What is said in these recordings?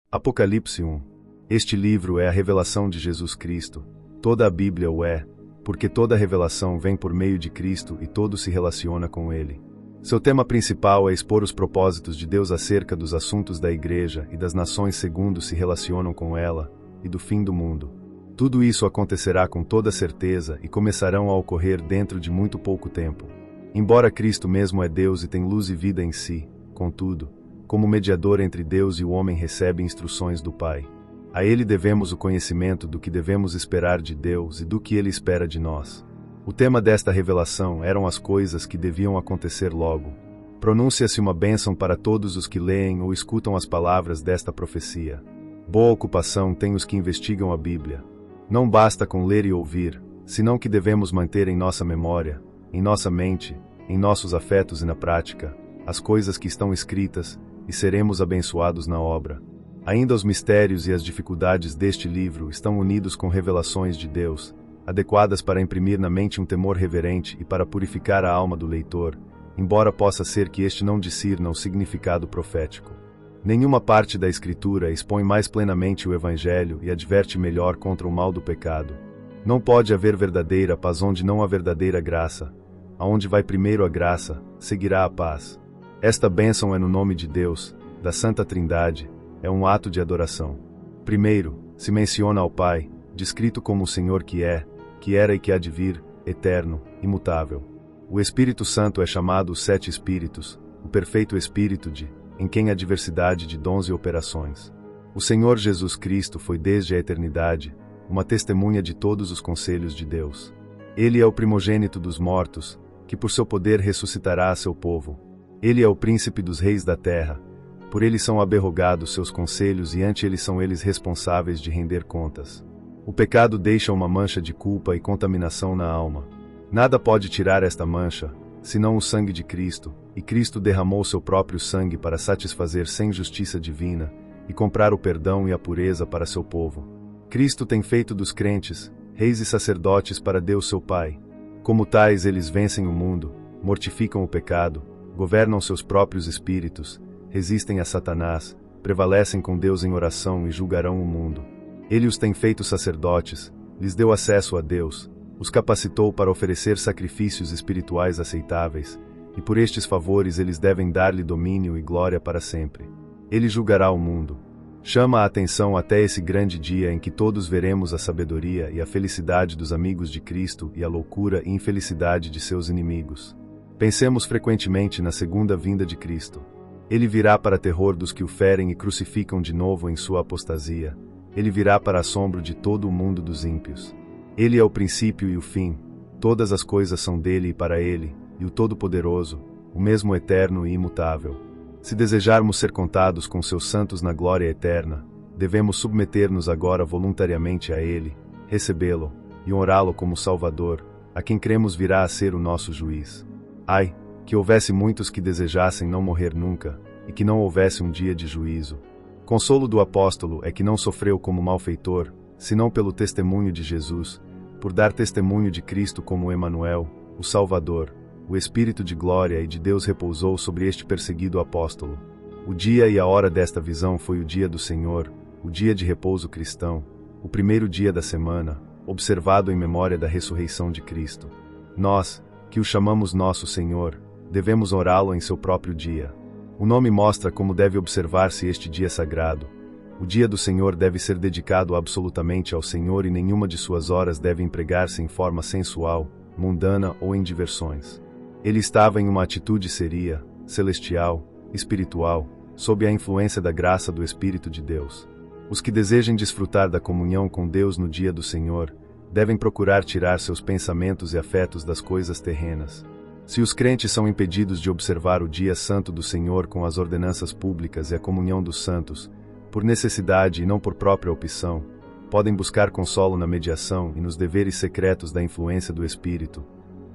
Apocalipse 1. Este livro é a revelação de Jesus Cristo. Toda a Bíblia o é, porque toda a revelação vem por meio de Cristo e todo se relaciona com Ele. Seu tema principal é expor os propósitos de Deus acerca dos assuntos da Igreja e das nações segundo se relacionam com ela, e do fim do mundo. Tudo isso acontecerá com toda certeza e começarão a ocorrer dentro de muito pouco tempo. Embora Cristo mesmo é Deus e tem luz e vida em si, contudo, como mediador entre Deus e o homem recebe instruções do Pai. A Ele devemos o conhecimento do que devemos esperar de Deus e do que Ele espera de nós. O tema desta revelação eram as coisas que deviam acontecer logo. Pronuncia-se uma bênção para todos os que leem ou escutam as palavras desta profecia. Boa ocupação têm os que investigam a Bíblia. Não basta com ler e ouvir, senão que devemos manter em nossa memória, em nossa mente, em nossos afetos e na prática, as coisas que estão escritas, e seremos abençoados na obra. Ainda os mistérios e as dificuldades deste livro estão unidos com revelações de Deus, adequadas para imprimir na mente um temor reverente e para purificar a alma do leitor, embora possa ser que este não discirna o significado profético. Nenhuma parte da Escritura expõe mais plenamente o Evangelho e adverte melhor contra o mal do pecado. Não pode haver verdadeira paz onde não há verdadeira graça. Aonde vai primeiro a graça, seguirá a paz. Esta bênção é no nome de Deus, da Santa Trindade, é um ato de adoração. Primeiro, se menciona ao Pai, descrito como o Senhor que é, que era e que há de vir, eterno, imutável. O Espírito Santo é chamado os Sete Espíritos, o perfeito Espírito em quem há diversidade de dons e operações. O Senhor Jesus Cristo foi desde a eternidade, uma testemunha de todos os conselhos de Deus. Ele é o primogênito dos mortos, que por seu poder ressuscitará a seu povo. Ele é o príncipe dos reis da terra, por ele são aberrogados seus conselhos e ante ele são eles responsáveis de render contas. O pecado deixa uma mancha de culpa e contaminação na alma. Nada pode tirar esta mancha, senão o sangue de Cristo, e Cristo derramou seu próprio sangue para satisfazer sem justiça divina, e comprar o perdão e a pureza para seu povo. Cristo tem feito dos crentes, reis e sacerdotes para Deus seu Pai. Como tais eles vencem o mundo, mortificam o pecado, governam seus próprios espíritos, resistem a Satanás, prevalecem com Deus em oração e julgarão o mundo. Ele os tem feito sacerdotes, lhes deu acesso a Deus, os capacitou para oferecer sacrifícios espirituais aceitáveis, e por estes favores eles devem dar-lhe domínio e glória para sempre. Ele julgará o mundo. Chama a atenção até esse grande dia em que todos veremos a sabedoria e a felicidade dos amigos de Cristo e a loucura e infelicidade de seus inimigos. Pensemos frequentemente na segunda vinda de Cristo. Ele virá para terror dos que o ferem e crucificam de novo em sua apostasia. Ele virá para assombro de todo o mundo dos ímpios. Ele é o princípio e o fim. Todas as coisas são dele e para ele, e o Todo-Poderoso, o mesmo eterno e imutável. Se desejarmos ser contados com seus santos na glória eterna, devemos submeter-nos agora voluntariamente a ele, recebê-lo e honrá-lo como Salvador, a quem cremos virá a ser o nosso juiz. Ai, que houvesse muitos que desejassem não morrer nunca, e que não houvesse um dia de juízo. Consolo do apóstolo é que não sofreu como malfeitor, senão pelo testemunho de Jesus, por dar testemunho de Cristo como Emanuel, o Salvador. O Espírito de glória e de Deus repousou sobre este perseguido apóstolo. O dia e a hora desta visão foi o dia do Senhor, o dia de repouso cristão, o primeiro dia da semana, observado em memória da ressurreição de Cristo. Nós, que o chamamos nosso Senhor, devemos orá-lo em seu próprio dia. O nome mostra como deve observar-se este dia sagrado. O dia do Senhor deve ser dedicado absolutamente ao Senhor e nenhuma de suas horas deve empregar-se em forma sensual, mundana ou em diversões. Ele estava em uma atitude seria, celestial, espiritual, sob a influência da graça do Espírito de Deus. Os que desejem desfrutar da comunhão com Deus no dia do Senhor, devem procurar tirar seus pensamentos e afetos das coisas terrenas. Se os crentes são impedidos de observar o dia santo do Senhor com as ordenanças públicas e a comunhão dos santos, por necessidade e não por própria opção, podem buscar consolo na mediação e nos deveres secretos da influência do Espírito,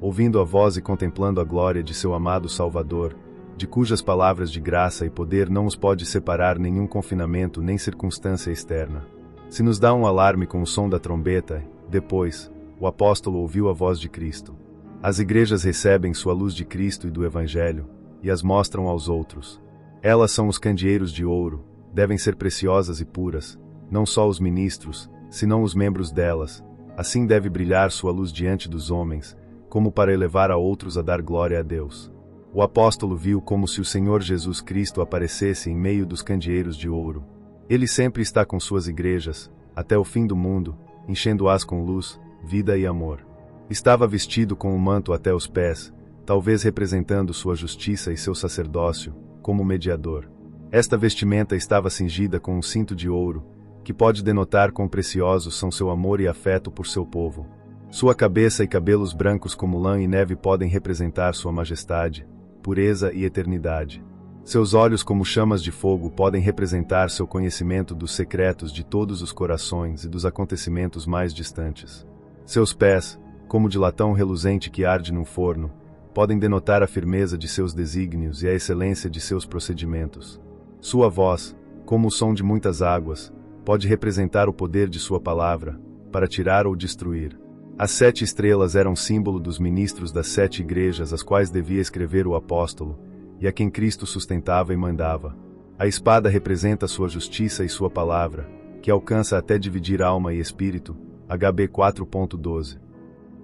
ouvindo a voz e contemplando a glória de seu amado Salvador, de cujas palavras de graça e poder não os pode separar nenhum confinamento nem circunstância externa. Se nos dá um alarme com o som da trombeta, depois, o apóstolo ouviu a voz de Cristo. As igrejas recebem sua luz de Cristo e do Evangelho, e as mostram aos outros. Elas são os candeeiros de ouro, devem ser preciosas e puras, não só os ministros, senão os membros delas. Assim deve brilhar sua luz diante dos homens, como para elevar a outros a dar glória a Deus. O apóstolo viu como se o Senhor Jesus Cristo aparecesse em meio dos candeeiros de ouro. Ele sempre está com suas igrejas, até o fim do mundo, enchendo-as com luz, vida e amor. Estava vestido com um manto até os pés, talvez representando sua justiça e seu sacerdócio, como mediador. Esta vestimenta estava cingida com um cinto de ouro, que pode denotar quão preciosos são seu amor e afeto por seu povo. Sua cabeça e cabelos brancos como lã e neve podem representar sua majestade, pureza e eternidade. Seus olhos como chamas de fogo podem representar seu conhecimento dos secretos de todos os corações e dos acontecimentos mais distantes. Seus pés, como de latão reluzente que arde num forno, podem denotar a firmeza de seus desígnios e a excelência de seus procedimentos. Sua voz, como o som de muitas águas, pode representar o poder de sua palavra, para tirar ou destruir. As 7 estrelas eram símbolo dos ministros das 7 igrejas às quais devia escrever o apóstolo, e a quem Cristo sustentava e mandava. A espada representa sua justiça e sua palavra, que alcança até dividir alma e espírito, HB 4.12.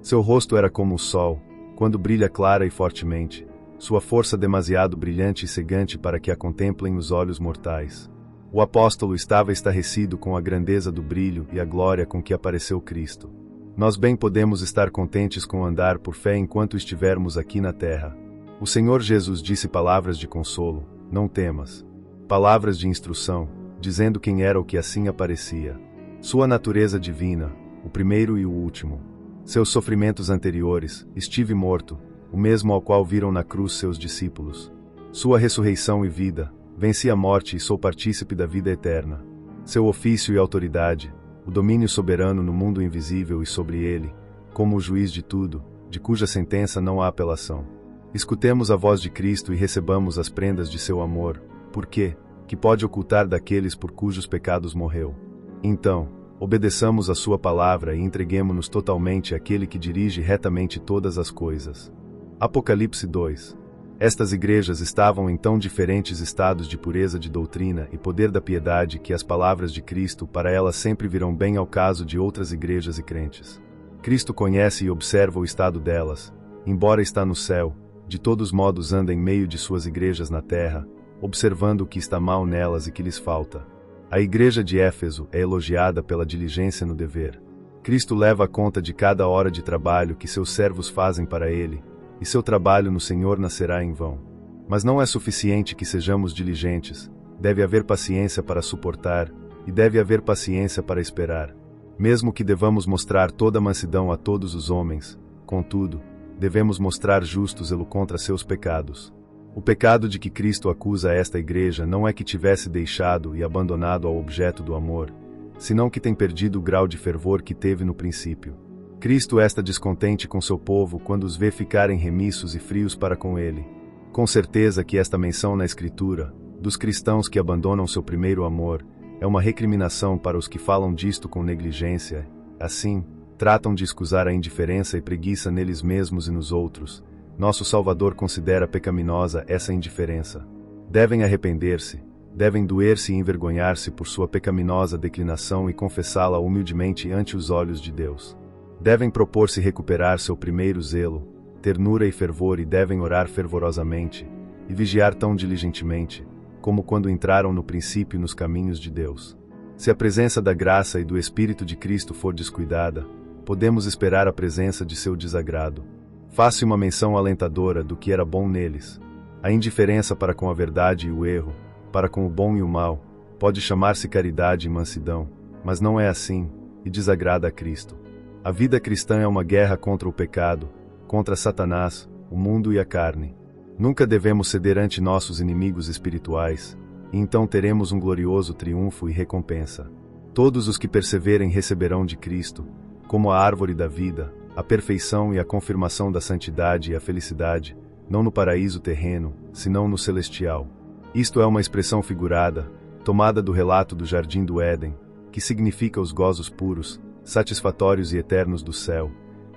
Seu rosto era como o sol, quando brilha clara e fortemente, sua força demasiado brilhante e cegante para que a contemplem os olhos mortais. O apóstolo estava estarrecido com a grandeza do brilho e a glória com que apareceu Cristo. Nós bem podemos estar contentes com andar por fé enquanto estivermos aqui na terra. O Senhor Jesus disse palavras de consolo, não temas. Palavras de instrução, dizendo quem era o que assim aparecia. Sua natureza divina, o primeiro e o último. Seus sofrimentos anteriores, estive morto, o mesmo ao qual viram na cruz seus discípulos. Sua ressurreição e vida, venci a morte e sou partícipe da vida eterna. Seu ofício e autoridade, o domínio soberano no mundo invisível e sobre ele, como o juiz de tudo, de cuja sentença não há apelação. Escutemos a voz de Cristo e recebamos as prendas de seu amor, porque, que pode ocultar daqueles por cujos pecados morreu. Então, obedeçamos a sua palavra e entreguemo-nos totalmente àquele que dirige retamente todas as coisas. Apocalipse 2. Estas igrejas estavam em tão diferentes estados de pureza de doutrina e poder da piedade que as palavras de Cristo para elas sempre virão bem ao caso de outras igrejas e crentes. Cristo conhece e observa o estado delas, embora está no céu, de todos modos anda em meio de suas igrejas na terra, observando o que está mal nelas e que lhes falta. A igreja de Éfeso é elogiada pela diligência no dever. Cristo leva a conta de cada hora de trabalho que seus servos fazem para ele, e seu trabalho no Senhor nascerá em vão. Mas não é suficiente que sejamos diligentes, deve haver paciência para suportar, e deve haver paciência para esperar. Mesmo que devamos mostrar toda a mansidão a todos os homens, contudo, devemos mostrar justo zelo contra seus pecados. O pecado de que Cristo acusa esta igreja não é que tivesse deixado e abandonado ao objeto do amor, senão que tem perdido o grau de fervor que teve no princípio. Cristo está descontente com seu povo quando os vê ficarem remissos e frios para com ele. Com certeza que esta menção na Escritura, dos cristãos que abandonam seu primeiro amor, é uma recriminação para os que falam disto com negligência, assim, tratam de escusar a indiferença e preguiça neles mesmos e nos outros. Nosso Salvador considera pecaminosa essa indiferença. Devem arrepender-se, devem doer-se e envergonhar-se por sua pecaminosa declinação e confessá-la humildemente ante os olhos de Deus. Devem propor-se recuperar seu primeiro zelo, ternura e fervor e devem orar fervorosamente, e vigiar tão diligentemente, como quando entraram no princípio nos caminhos de Deus. Se a presença da graça e do Espírito de Cristo for descuidada, podemos esperar a presença de seu desagrado. Faça uma menção alentadora do que era bom neles. A indiferença para com a verdade e o erro, para com o bom e o mal, pode chamar-se caridade e mansidão, mas não é assim, e desagrada a Cristo. A vida cristã é uma guerra contra o pecado, contra Satanás, o mundo e a carne. Nunca devemos ceder ante nossos inimigos espirituais, e então teremos um glorioso triunfo e recompensa. Todos os que perseverem receberão de Cristo, como a árvore da vida, a perfeição e a confirmação da santidade e a felicidade, não no paraíso terreno, senão no celestial. Isto é uma expressão figurada, tomada do relato do Jardim do Éden, que significa os gozos puros, satisfatórios e eternos do céu,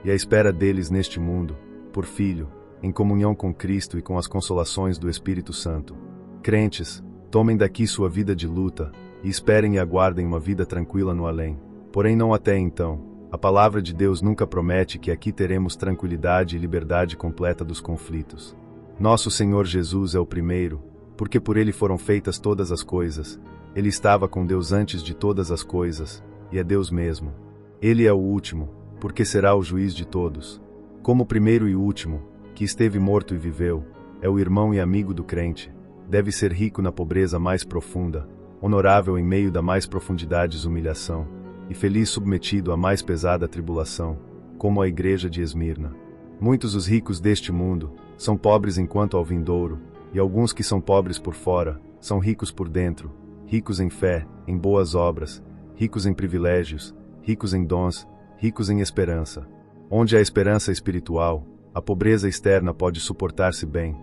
e a espera deles neste mundo, por Filho, em comunhão com Cristo e com as consolações do Espírito Santo. Crentes, Tomem daqui sua vida de luta, e esperem e aguardem uma vida tranquila no além. Porém não até então. A palavra de Deus nunca promete que aqui teremos tranquilidade e liberdade completa dos conflitos. Nosso Senhor Jesus é o primeiro, porque por ele foram feitas todas as coisas. Ele estava com Deus antes de todas as coisas, e é Deus mesmo. Ele é o último, porque será o juiz de todos. Como o primeiro e último, que esteve morto e viveu, é o irmão e amigo do crente. Deve ser rico na pobreza mais profunda, honorável em meio da mais profundidades humilhação, e feliz submetido à mais pesada tribulação, como a igreja de Esmirna. Muitos os ricos deste mundo são pobres enquanto ao vindouro, e alguns que são pobres por fora são ricos por dentro, ricos em fé, em boas obras, ricos em privilégios, ricos em dons, ricos em esperança. Onde há esperança espiritual, a pobreza externa pode suportar-se bem.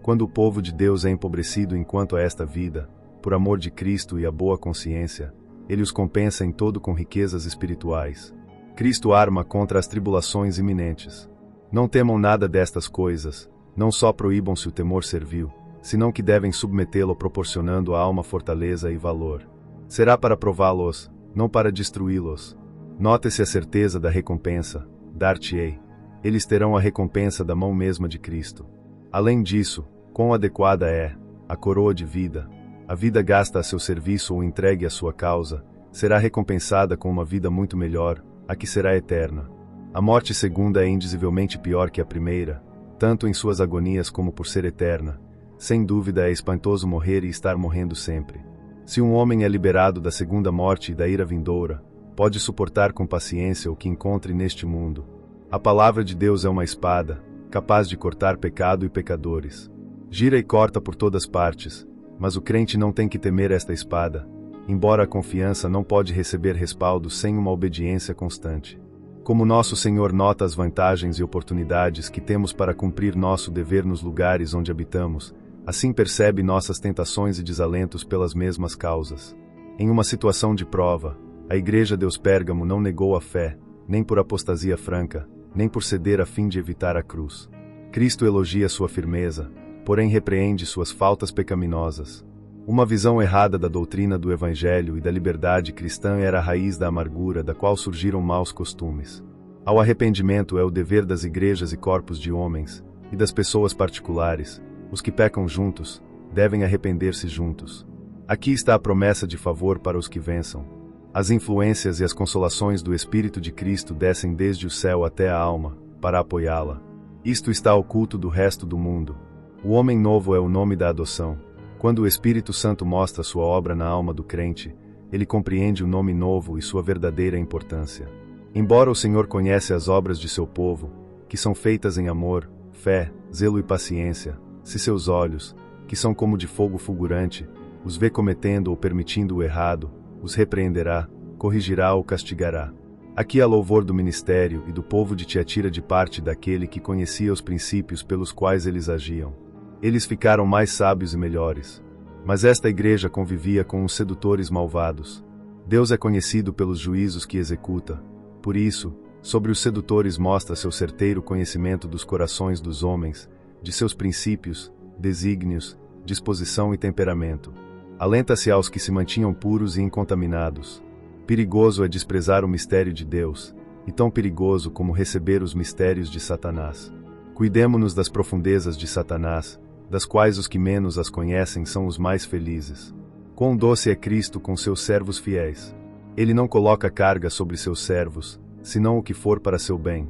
Quando o povo de Deus é empobrecido enquanto a esta vida, por amor de Cristo e a boa consciência, ele os compensa em todo com riquezas espirituais. Cristo arma contra as tribulações iminentes. Não temam nada destas coisas, não só proíbam-se o temor servil, senão que devem submetê-lo proporcionando à alma fortaleza e valor. Será para prová-los, não para destruí-los. Note-se a certeza da recompensa, dar-te-ei. Eles terão a recompensa da mão mesma de Cristo. Além disso, quão adequada é a coroa de vida. A vida gasta a seu serviço ou entregue à sua causa, será recompensada com uma vida muito melhor, a que será eterna. A morte segunda é indizivelmente pior que a primeira, tanto em suas agonias como por ser eterna. Sem dúvida é espantoso morrer e estar morrendo sempre. Se um homem é liberado da segunda morte e da ira vindoura, pode suportar com paciência o que encontre neste mundo. A palavra de Deus é uma espada, capaz de cortar pecado e pecadores. Gira e corta por todas partes, mas o crente não tem que temer esta espada, embora a confiança não pode receber respaldo sem uma obediência constante. Como nosso Senhor nota as vantagens e oportunidades que temos para cumprir nosso dever nos lugares onde habitamos, assim percebe nossas tentações e desalentos pelas mesmas causas. Em uma situação de prova, a Igreja Deus Pérgamo não negou a fé, nem por apostasia franca, nem por ceder a fim de evitar a cruz. Cristo elogia sua firmeza, porém repreende suas faltas pecaminosas. Uma visão errada da doutrina do Evangelho e da liberdade cristã era a raiz da amargura da qual surgiram maus costumes. Ao arrependimento é o dever das igrejas e corpos de homens, e das pessoas particulares. Os que pecam juntos, devem arrepender-se juntos. Aqui está a promessa de favor para os que vençam. As influências e as consolações do Espírito de Cristo descem desde o céu até a alma, para apoiá-la. Isto está oculto do resto do mundo. O homem novo é o nome da adoção. Quando o Espírito Santo mostra sua obra na alma do crente, ele compreende o nome novo e sua verdadeira importância. Embora o Senhor conhece as obras de seu povo, que são feitas em amor, fé, zelo e paciência, se seus olhos, que são como de fogo fulgurante, os vê cometendo ou permitindo o errado, os repreenderá, corrigirá ou castigará. Aqui há louvor do ministério e do povo de Tiatira de parte daquele que conhecia os princípios pelos quais eles agiam. Eles ficaram mais sábios e melhores. Mas esta igreja convivia com os sedutores malvados. Deus é conhecido pelos juízos que executa. Por isso, sobre os sedutores mostra seu certeiro conhecimento dos corações dos homens, de seus princípios, desígnios, disposição e temperamento. Alenta-se aos que se mantinham puros e incontaminados. Perigoso é desprezar o mistério de Deus, e tão perigoso como receber os mistérios de Satanás. Cuidemo-nos das profundezas de Satanás, das quais os que menos as conhecem são os mais felizes. Quão doce é Cristo com seus servos fiéis! Ele não coloca carga sobre seus servos, senão o que for para seu bem.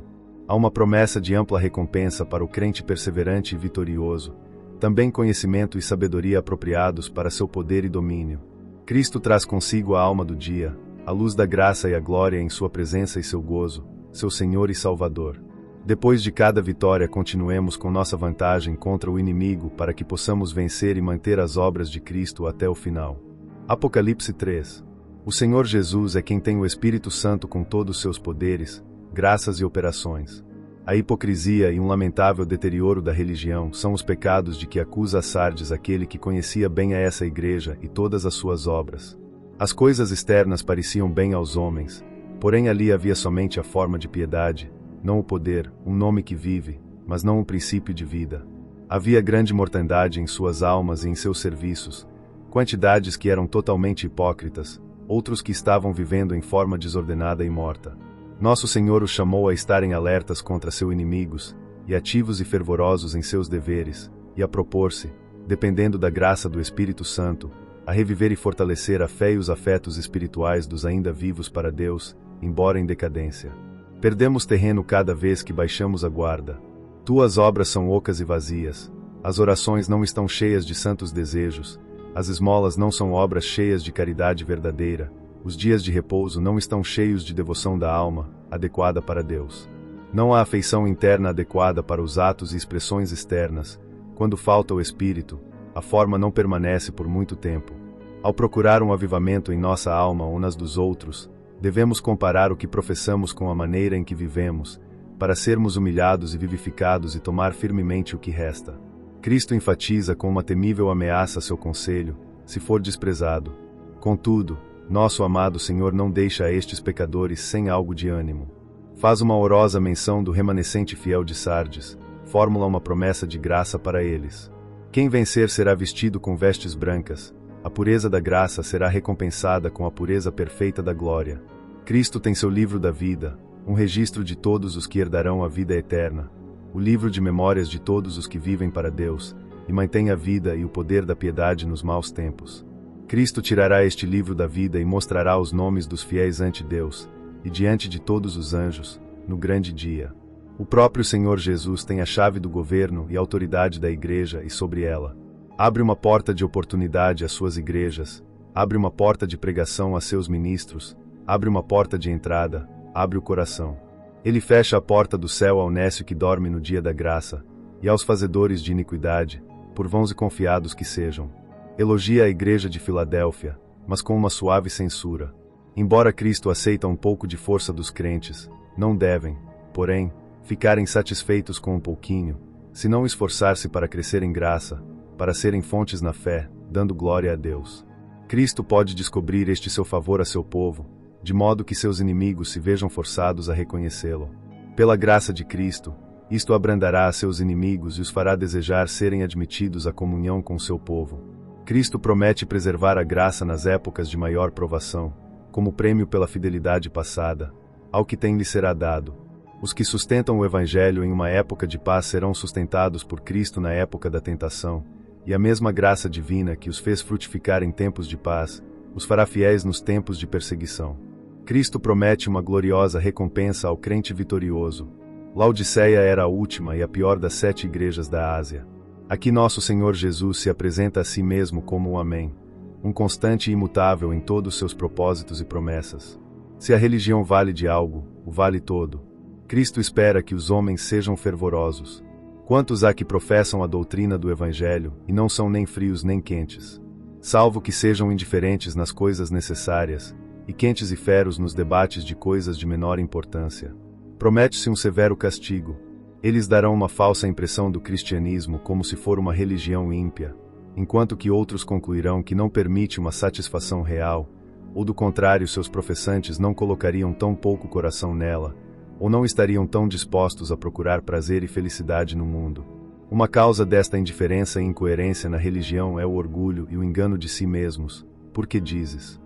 Há uma promessa de ampla recompensa para o crente perseverante e vitorioso, também conhecimento e sabedoria apropriados para seu poder e domínio. Cristo traz consigo a alma do dia, a luz da graça e a glória em sua presença e seu gozo, seu Senhor e Salvador. Depois de cada vitória continuemos com nossa vantagem contra o inimigo para que possamos vencer e manter as obras de Cristo até o final. Apocalipse 3. O Senhor Jesus é quem tem o Espírito Santo com todos os seus poderes, graças e operações. A hipocrisia e um lamentável deterioro da religião são os pecados de que acusa a Sardes aquele que conhecia bem a essa igreja e todas as suas obras. As coisas externas pareciam bem aos homens, porém ali havia somente a forma de piedade, não o poder, um nome que vive, mas não um princípio de vida. Havia grande mortandade em suas almas e em seus serviços, quantidades que eram totalmente hipócritas, outros que estavam vivendo em forma desordenada e morta. Nosso Senhor os chamou a estarem alertas contra seus inimigos, e ativos e fervorosos em seus deveres, e a propor-se, dependendo da graça do Espírito Santo, a reviver e fortalecer a fé e os afetos espirituais dos ainda vivos para Deus, embora em decadência. Perdemos terreno cada vez que baixamos a guarda. Tuas obras são ocas e vazias. As orações não estão cheias de santos desejos. As esmolas não são obras cheias de caridade verdadeira. Os dias de repouso não estão cheios de devoção da alma, adequada para Deus. Não há afeição interna adequada para os atos e expressões externas. Quando falta o Espírito, a forma não permanece por muito tempo. Ao procurar um avivamento em nossa alma ou nas dos outros, devemos comparar o que professamos com a maneira em que vivemos, para sermos humilhados e vivificados e tomar firmemente o que resta. Cristo enfatiza com uma temível ameaça seu conselho, se for desprezado. Contudo, nosso amado Senhor não deixa estes pecadores sem algo de ânimo. Faz uma ourosa menção do remanescente fiel de Sardes, fórmula uma promessa de graça para eles. Quem vencer será vestido com vestes brancas, a pureza da graça será recompensada com a pureza perfeita da glória. Cristo tem seu livro da vida, um registro de todos os que herdarão a vida eterna, o livro de memórias de todos os que vivem para Deus, e mantém a vida e o poder da piedade nos maus tempos. Cristo tirará este livro da vida e mostrará os nomes dos fiéis ante Deus, e diante de todos os anjos, no grande dia. O próprio Senhor Jesus tem a chave do governo e autoridade da igreja e sobre ela. Abre uma porta de oportunidade às suas igrejas, abre uma porta de pregação a seus ministros, abre uma porta de entrada, abre o coração. Ele fecha a porta do céu ao nécio que dorme no dia da graça, e aos fazedores de iniquidade, por vãos e confiados que sejam. Elogia a igreja de Filadélfia, mas com uma suave censura. Embora Cristo aceita um pouco de força dos crentes, não devem, porém, ficarem satisfeitos com um pouquinho, se não esforçar-se para crescer em graça, para serem fontes na fé, dando glória a Deus. Cristo pode descobrir este seu favor a seu povo, de modo que seus inimigos se vejam forçados a reconhecê-lo. Pela graça de Cristo, isto abrandará a seus inimigos e os fará desejar serem admitidos à comunhão com seu povo. Cristo promete preservar a graça nas épocas de maior provação, como prêmio pela fidelidade passada, ao que tem lhe será dado. Os que sustentam o Evangelho em uma época de paz serão sustentados por Cristo na época da tentação, e a mesma graça divina que os fez frutificar em tempos de paz, os fará fiéis nos tempos de perseguição. Cristo promete uma gloriosa recompensa ao crente vitorioso. Laodiceia era a última e a pior das 7 igrejas da Ásia. Aqui nosso Senhor Jesus se apresenta a si mesmo como o Amém, um constante e imutável em todos seus propósitos e promessas. Se a religião vale de algo, o vale todo. Cristo espera que os homens sejam fervorosos. Quantos há que professam a doutrina do Evangelho, e não são nem frios nem quentes? Salvo que sejam indiferentes nas coisas necessárias, e quentes e feros nos debates de coisas de menor importância. Promete-se um severo castigo. Eles darão uma falsa impressão do cristianismo como se for uma religião ímpia, enquanto que outros concluirão que não permite uma satisfação real, ou do contrário seus professantes não colocariam tão pouco coração nela, ou não estariam tão dispostos a procurar prazer e felicidade no mundo. Uma causa desta indiferença e incoerência na religião é o orgulho e o engano de si mesmos. Por que dizes?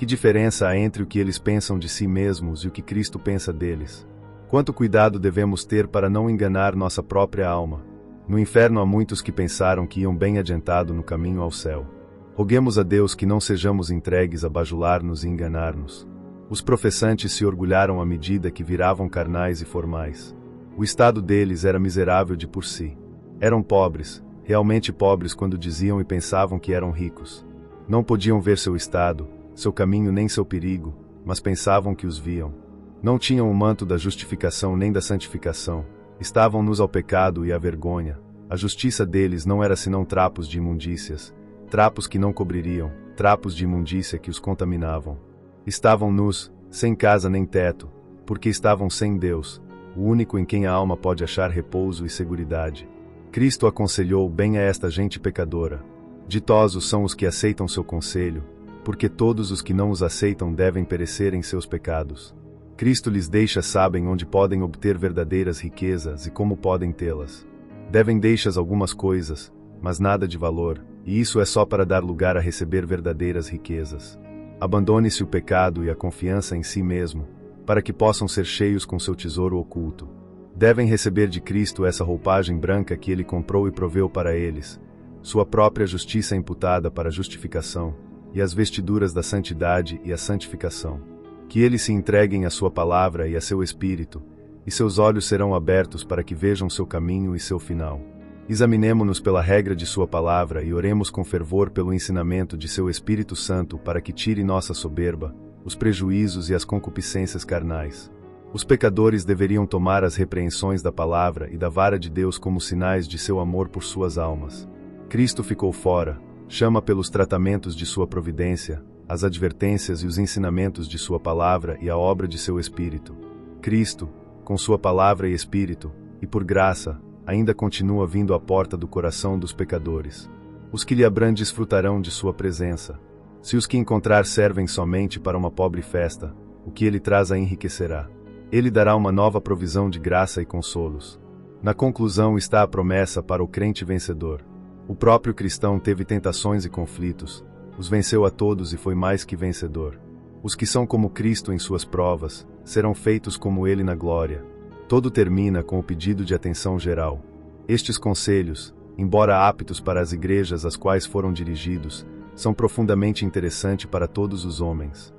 Que diferença há entre o que eles pensam de si mesmos e o que Cristo pensa deles? Quanto cuidado devemos ter para não enganar nossa própria alma? No inferno há muitos que pensaram que iam bem adiantado no caminho ao céu. Roguemos a Deus que não sejamos entregues a bajular-nos e enganar-nos. Os professantes se orgulharam à medida que viravam carnais e formais. O estado deles era miserável de por si. Eram pobres, realmente pobres quando diziam e pensavam que eram ricos. Não podiam ver seu estado, seu caminho nem seu perigo, mas pensavam que os viam. Não tinham o manto da justificação nem da santificação. Estavam-nos ao pecado e à vergonha. A justiça deles não era senão trapos de imundícias, trapos que não cobririam, trapos de imundícia que os contaminavam. Estavam nus, sem casa nem teto, porque estavam sem Deus, o único em quem a alma pode achar repouso e seguridade. Cristo aconselhou bem a esta gente pecadora. Ditosos são os que aceitam seu conselho, porque todos os que não os aceitam devem perecer em seus pecados. Cristo lhes deixa sabem onde podem obter verdadeiras riquezas e como podem tê-las. Devem deixas algumas coisas, mas nada de valor, e isso é só para dar lugar a receber verdadeiras riquezas. Abandone-se o pecado e a confiança em si mesmo, para que possam ser cheios com seu tesouro oculto. Devem receber de Cristo essa roupagem branca que ele comprou e proveu para eles, sua própria justiça imputada para a justificação, e as vestiduras da santidade e a santificação. Que eles se entreguem à sua palavra e a seu espírito, e seus olhos serão abertos para que vejam seu caminho e seu final. Examinemo-nos pela regra de sua palavra e oremos com fervor pelo ensinamento de seu Espírito Santo para que tire nossa soberba, os prejuízos e as concupiscências carnais. Os pecadores deveriam tomar as repreensões da palavra e da vara de Deus como sinais de seu amor por suas almas. Cristo ficou fora, chama pelos tratamentos de sua providência, as advertências e os ensinamentos de sua palavra e a obra de seu Espírito. Cristo, com sua palavra e Espírito, e por graça, ainda continua vindo à porta do coração dos pecadores. Os que lhe abram desfrutarão de sua presença. Se os que encontrar servem somente para uma pobre festa, o que ele traz a enriquecerá. Ele dará uma nova provisão de graça e consolos. Na conclusão está a promessa para o crente vencedor. O próprio cristão teve tentações e conflitos, os venceu a todos e foi mais que vencedor. Os que são como Cristo em suas provas, serão feitos como ele na glória. Todo termina com o pedido de atenção geral. Estes conselhos, embora aptos para as igrejas às quais foram dirigidos, são profundamente interessantes para todos os homens.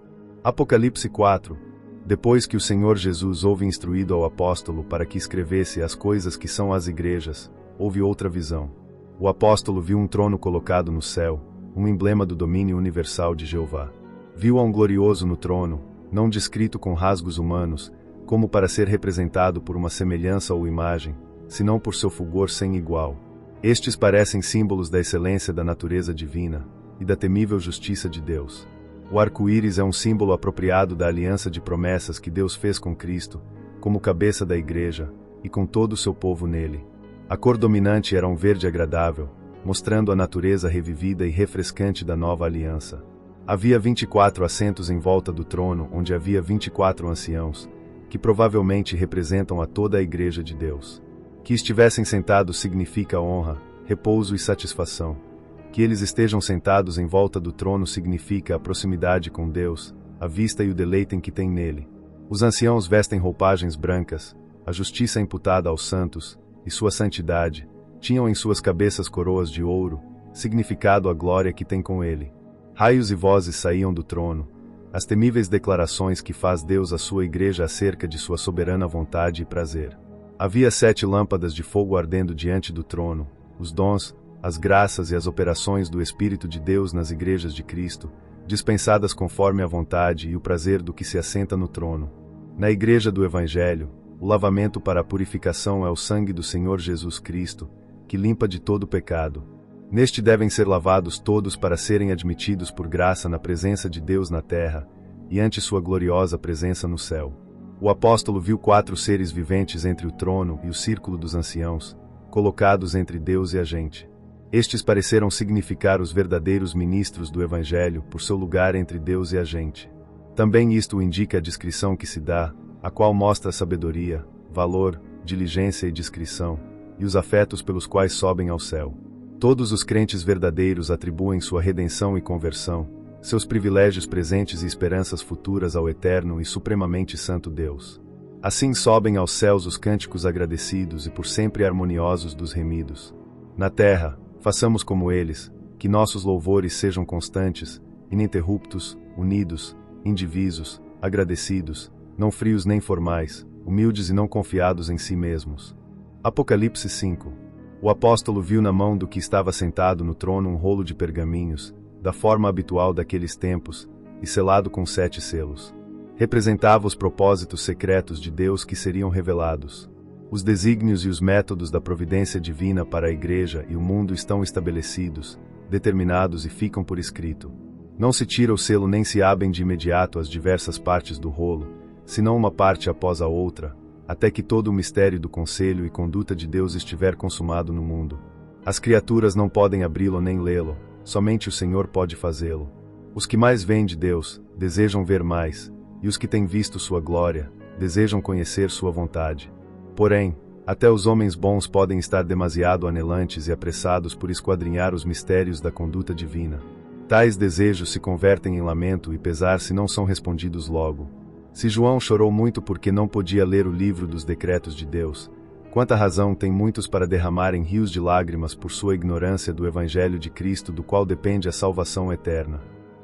Apocalipse 4. Depois que o Senhor Jesus houve instruído ao apóstolo para que escrevesse as coisas que são às igrejas, houve outra visão. O apóstolo viu um trono colocado no céu, um emblema do domínio universal de Jeová. Viu a um glorioso no trono, não descrito com rasgos humanos, como para ser representado por uma semelhança ou imagem, senão por seu fulgor sem igual. Estes parecem símbolos da excelência da natureza divina e da temível justiça de Deus. O arco-íris é um símbolo apropriado da aliança de promessas que Deus fez com Cristo, como cabeça da igreja, e com todo o seu povo nele. A cor dominante era um verde agradável, mostrando a natureza revivida e refrescante da nova aliança. Havia 24 assentos em volta do trono, onde havia 24 anciãos, que provavelmente representam a toda a igreja de Deus. Que estivessem sentados significa honra, repouso e satisfação. Que eles estejam sentados em volta do trono significa a proximidade com Deus, a vista e o deleite em que tem nele. Os anciãos vestem roupagens brancas, a justiça imputada aos santos, e sua santidade, tinham em suas cabeças coroas de ouro, significado a glória que tem com ele. Raios e vozes saíam do trono, as temíveis declarações que faz Deus à sua igreja acerca de sua soberana vontade e prazer. Havia 7 lâmpadas de fogo ardendo diante do trono, os dons, as graças e as operações do Espírito de Deus nas igrejas de Cristo, dispensadas conforme a vontade e o prazer do que se assenta no trono. Na igreja do Evangelho, o lavamento para a purificação é o sangue do Senhor Jesus Cristo, que limpa de todo pecado. Neste devem ser lavados todos para serem admitidos por graça na presença de Deus na terra, e ante sua gloriosa presença no céu. O apóstolo viu 4 seres viventes entre o trono e o círculo dos anciãos, colocados entre Deus e a gente. Estes pareceram significar os verdadeiros ministros do Evangelho por seu lugar entre Deus e a gente. Também isto indica a descrição que se dá, a qual mostra sabedoria, valor, diligência e discrição, e os afetos pelos quais sobem ao céu. Todos os crentes verdadeiros atribuem sua redenção e conversão, seus privilégios presentes e esperanças futuras ao eterno e supremamente santo Deus. Assim sobem aos céus os cânticos agradecidos e por sempre harmoniosos dos remidos. Na terra, façamos como eles, que nossos louvores sejam constantes, ininterruptos, unidos, indivisos, agradecidos, não frios nem formais, humildes e não confiados em si mesmos. Apocalipse 5. O apóstolo viu na mão do que estava sentado no trono um rolo de pergaminhos, da forma habitual daqueles tempos, e selado com 7 selos. Representava os propósitos secretos de Deus que seriam revelados. Os desígnios e os métodos da providência divina para a igreja e o mundo estão estabelecidos, determinados e ficam por escrito. Não se tira o selo nem se abrem de imediato as diversas partes do rolo, senão uma parte após a outra, até que todo o mistério do conselho e conduta de Deus estiver consumado no mundo. As criaturas não podem abri-lo nem lê-lo, somente o Senhor pode fazê-lo. Os que mais veem de Deus, desejam ver mais, e os que têm visto sua glória, desejam conhecer sua vontade. Porém, Até os homens bons podem estar demasiado anelantes e apressados por esquadrinhar os mistérios da conduta divina. Tais desejos se convertem em lamento e pesar se não são respondidos logo. Se João chorou muito porque não podia ler o livro dos decretos de Deus, quanta razão tem muitos para derramarem rios de lágrimas por sua ignorância do Evangelho de Cristo, do qual depende a salvação eterna.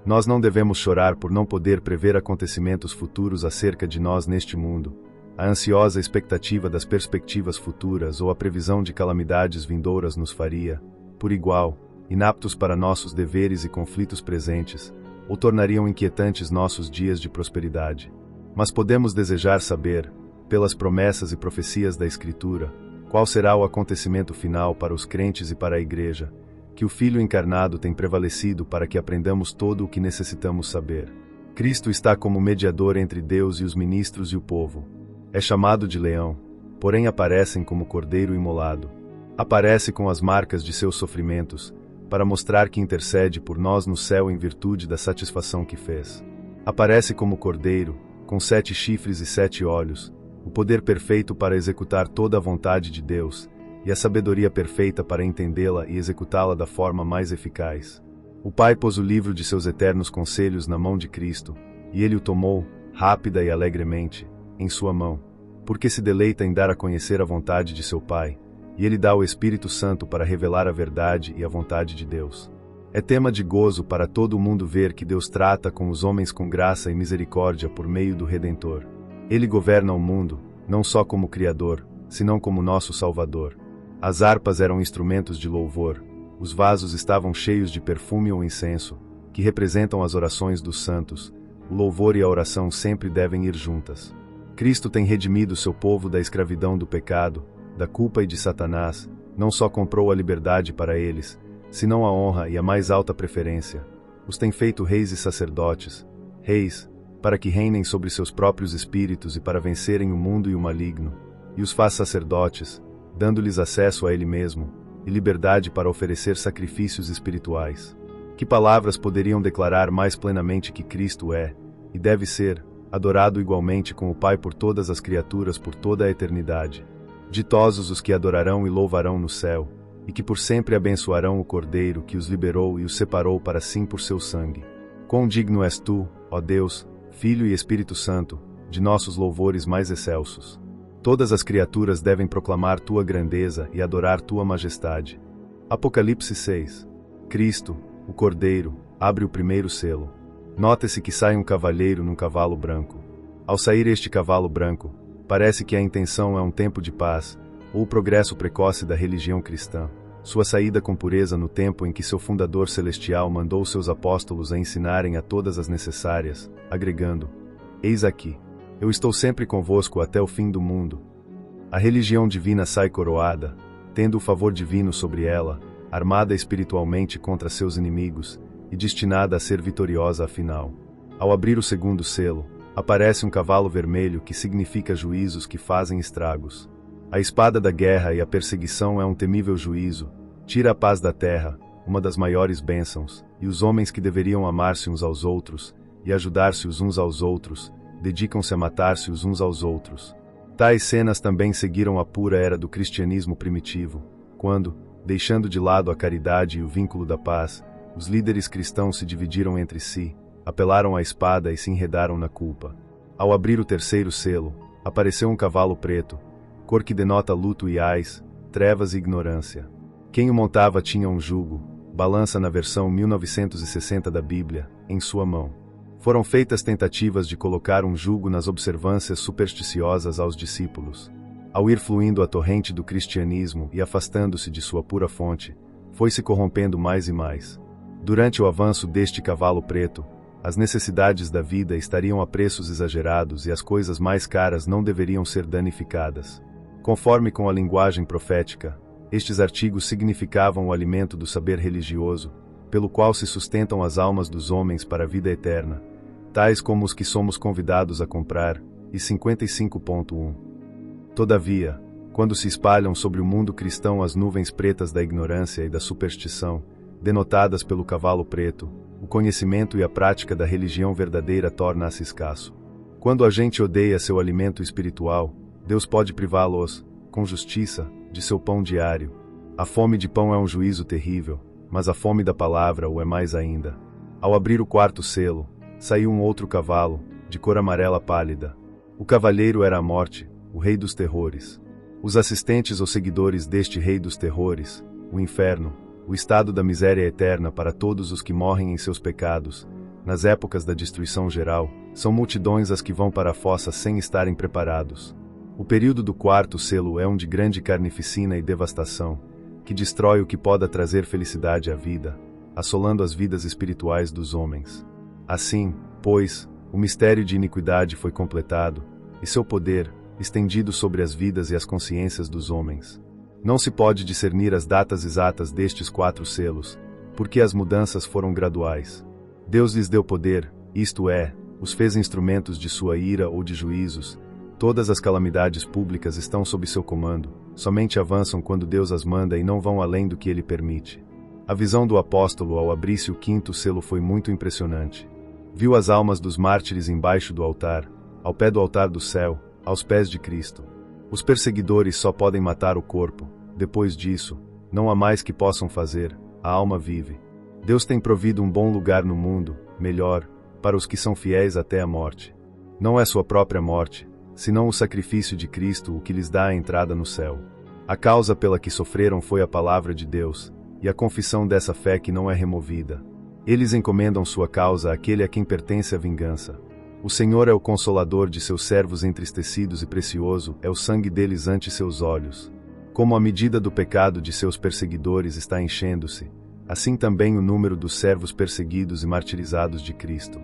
Nós não devemos chorar por não poder prever acontecimentos futuros acerca de nós neste mundo, a ansiosa expectativa das perspectivas futuras ou a previsão de calamidades vindouras nos faria, por igual, inaptos para nossos deveres e conflitos presentes, ou tornariam inquietantes nossos dias de prosperidade. Mas podemos desejar saber, pelas promessas e profecias da Escritura, qual será o acontecimento final para os crentes e para a Igreja, que o Filho encarnado tem prevalecido para que aprendamos todo o que necessitamos saber. Cristo está como mediador entre Deus e os ministros e o povo. É chamado de leão, porém aparece como cordeiro imolado. Aparece com as marcas de seus sofrimentos, para mostrar que intercede por nós no céu em virtude da satisfação que fez. Aparece como cordeiro, com 7 chifres e 7 olhos, o poder perfeito para executar toda a vontade de Deus, e a sabedoria perfeita para entendê-la e executá-la da forma mais eficaz. O Pai pôs o livro de seus eternos conselhos na mão de Cristo, e ele o tomou, rápida e alegremente, em sua mão, porque se deleita em dar a conhecer a vontade de seu Pai, e ele dá o Espírito Santo para revelar a verdade e a vontade de Deus. É tema de gozo para todo o mundo ver que Deus trata com os homens com graça e misericórdia por meio do Redentor. Ele governa o mundo, não só como Criador, senão como nosso Salvador. As harpas eram instrumentos de louvor, os vasos estavam cheios de perfume ou incenso, que representam as orações dos santos. O louvor e a oração sempre devem ir juntas. Cristo tem redimido seu povo da escravidão do pecado, da culpa e de Satanás, não só comprou a liberdade para eles, senão a honra e a mais alta preferência. Os tem feito reis e sacerdotes, reis, para que reinem sobre seus próprios espíritos e para vencerem o mundo e o maligno, e os faz sacerdotes, dando-lhes acesso a ele mesmo, e liberdade para oferecer sacrifícios espirituais. Que palavras poderiam declarar mais plenamente que Cristo é, e deve ser, adorado igualmente com o Pai por todas as criaturas por toda a eternidade. Ditosos os que adorarão e louvarão no céu, e que por sempre abençoarão o Cordeiro que os liberou e os separou para si por seu sangue. Quão digno és tu, ó Deus, Filho e Espírito Santo, de nossos louvores mais excelsos. Todas as criaturas devem proclamar tua grandeza e adorar tua majestade. Apocalipse 6. Cristo, o Cordeiro, abre o primeiro selo. Nota-se que sai um cavalheiro num cavalo branco. Ao sair este cavalo branco, parece que a intenção é um tempo de paz, ou o progresso precoce da religião cristã. Sua saída com pureza no tempo em que seu fundador celestial mandou seus apóstolos a ensinarem a todas as necessárias, agregando: eis aqui, eu estou sempre convosco até o fim do mundo. A religião divina sai coroada, tendo o favor divino sobre ela, armada espiritualmente contra seus inimigos, e destinada a ser vitoriosa afinal. Ao abrir o segundo selo, aparece um cavalo vermelho que significa juízos que fazem estragos. A espada da guerra e a perseguição é um temível juízo, tira a paz da terra, uma das maiores bênçãos, e os homens que deveriam amar-se uns aos outros, e ajudar-se os uns aos outros, dedicam-se a matar-se os uns aos outros. Tais cenas também seguiram a pura era do cristianismo primitivo, quando, deixando de lado a caridade e o vínculo da paz, os líderes cristãos se dividiram entre si, apelaram à espada e se enredaram na culpa. Ao abrir o terceiro selo, apareceu um cavalo preto, cor que denota luto e ais, trevas e ignorância. Quem o montava tinha um jugo, balança na versão 1960 da Bíblia, em sua mão. Foram feitas tentativas de colocar um jugo nas observâncias supersticiosas aos discípulos. Ao ir fluindo a torrente do cristianismo e afastando-se de sua pura fonte, foi se corrompendo mais e mais. Durante o avanço deste cavalo preto, as necessidades da vida estariam a preços exagerados e as coisas mais caras não deveriam ser danificadas. Conforme com a linguagem profética, estes artigos significavam o alimento do saber religioso, pelo qual se sustentam as almas dos homens para a vida eterna, tais como os que somos convidados a comprar, e 55.1. Todavia, quando se espalham sobre o mundo cristão as nuvens pretas da ignorância e da superstição, denotadas pelo cavalo preto, o conhecimento e a prática da religião verdadeira torna-se escasso. Quando a gente odeia seu alimento espiritual, Deus pode privá-los, com justiça, de seu pão diário. A fome de pão é um juízo terrível, mas a fome da palavra o é mais ainda. Ao abrir o quarto selo, saiu um outro cavalo, de cor amarela pálida. O cavalheiro era a morte, o rei dos terrores. Os assistentes ou seguidores deste rei dos terrores, o inferno, o estado da miséria eterna para todos os que morrem em seus pecados, nas épocas da destruição geral, são multidões as que vão para a fossa sem estarem preparados. O período do quarto selo é um de grande carnificina e devastação, que destrói o que pode trazer felicidade à vida, assolando as vidas espirituais dos homens. Assim, pois, o mistério de iniquidade foi completado, e seu poder, estendido sobre as vidas e as consciências dos homens. Não se pode discernir as datas exatas destes 4 selos, porque as mudanças foram graduais. Deus lhes deu poder, isto é, os fez instrumentos de sua ira ou de juízos. Todas as calamidades públicas estão sob seu comando, somente avançam quando Deus as manda e não vão além do que ele permite. A visão do apóstolo ao abrir-se o 5º selo foi muito impressionante. Viu as almas dos mártires embaixo do altar, ao pé do altar do céu, aos pés de Cristo. Os perseguidores só podem matar o corpo, depois disso, não há mais que possam fazer, a alma vive. Deus tem provido um bom lugar no mundo, melhor, para os que são fiéis até a morte. Não é sua própria morte, senão o sacrifício de Cristo o que lhes dá a entrada no céu. A causa pela que sofreram foi a palavra de Deus, e a confissão dessa fé que não é removida. Eles encomendam sua causa àquele a quem pertence a vingança. O Senhor é o consolador de seus servos entristecidos e precioso é o sangue deles ante seus olhos. Como a medida do pecado de seus perseguidores está enchendo-se, assim também o número dos servos perseguidos e martirizados de Cristo.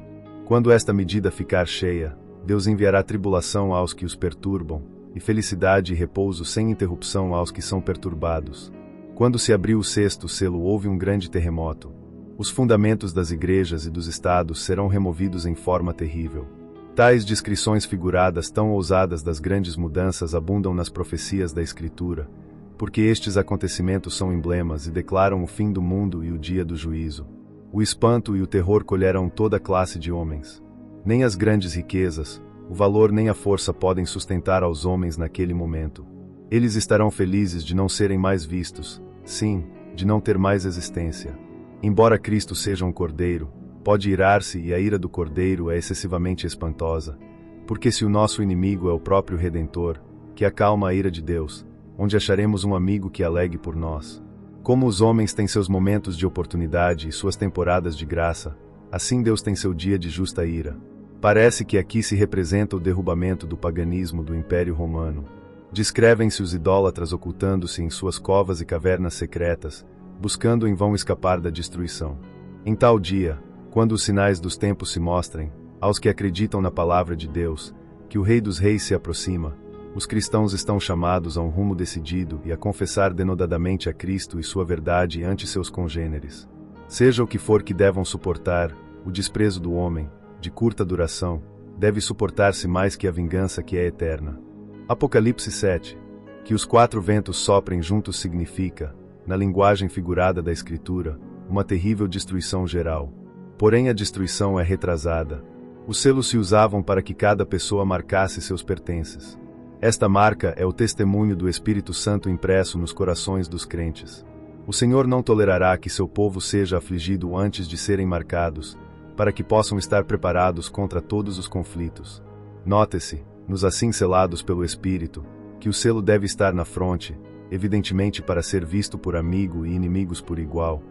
Quando esta medida ficar cheia, Deus enviará tribulação aos que os perturbam, e felicidade e repouso sem interrupção aos que são perturbados. Quando se abriu o 6º selo houve um grande terremoto. Os fundamentos das igrejas e dos estados serão removidos em forma terrível. Tais descrições figuradas tão ousadas das grandes mudanças abundam nas profecias da Escritura, porque estes acontecimentos são emblemas e declaram o fim do mundo e o dia do juízo. O espanto e o terror colherão toda classe de homens. Nem as grandes riquezas, o valor nem a força podem sustentar aos homens naquele momento. Eles estarão felizes de não serem mais vistos, sim, de não ter mais existência. Embora Cristo seja um cordeiro, pode irar-se e a ira do cordeiro é excessivamente espantosa, porque se o nosso inimigo é o próprio Redentor, que acalma a ira de Deus, onde acharemos um amigo que alegue por nós? Como os homens têm seus momentos de oportunidade e suas temporadas de graça, assim Deus tem seu dia de justa ira. Parece que aqui se representa o derrubamento do paganismo do Império Romano. Descrevem-se os idólatras ocultando-se em suas covas e cavernas secretas, buscando em vão escapar da destruição. Em tal dia, quando os sinais dos tempos se mostrem, aos que acreditam na palavra de Deus, que o Rei dos Reis se aproxima, os cristãos estão chamados a um rumo decidido e a confessar denodadamente a Cristo e sua verdade ante seus congêneres. Seja o que for que devam suportar, o desprezo do homem, de curta duração, deve suportar-se mais que a vingança que é eterna. Apocalipse 7. Que os 4 ventos soprem juntos significa, na linguagem figurada da Escritura, uma terrível destruição geral. Porém a destruição é retrasada. Os selos se usavam para que cada pessoa marcasse seus pertences. Esta marca é o testemunho do Espírito Santo impresso nos corações dos crentes. O Senhor não tolerará que seu povo seja afligido antes de serem marcados, para que possam estar preparados contra todos os conflitos. Note-se, nos assim selados pelo Espírito, que o selo deve estar na fronte, evidentemente para ser visto por amigo e inimigos por igual,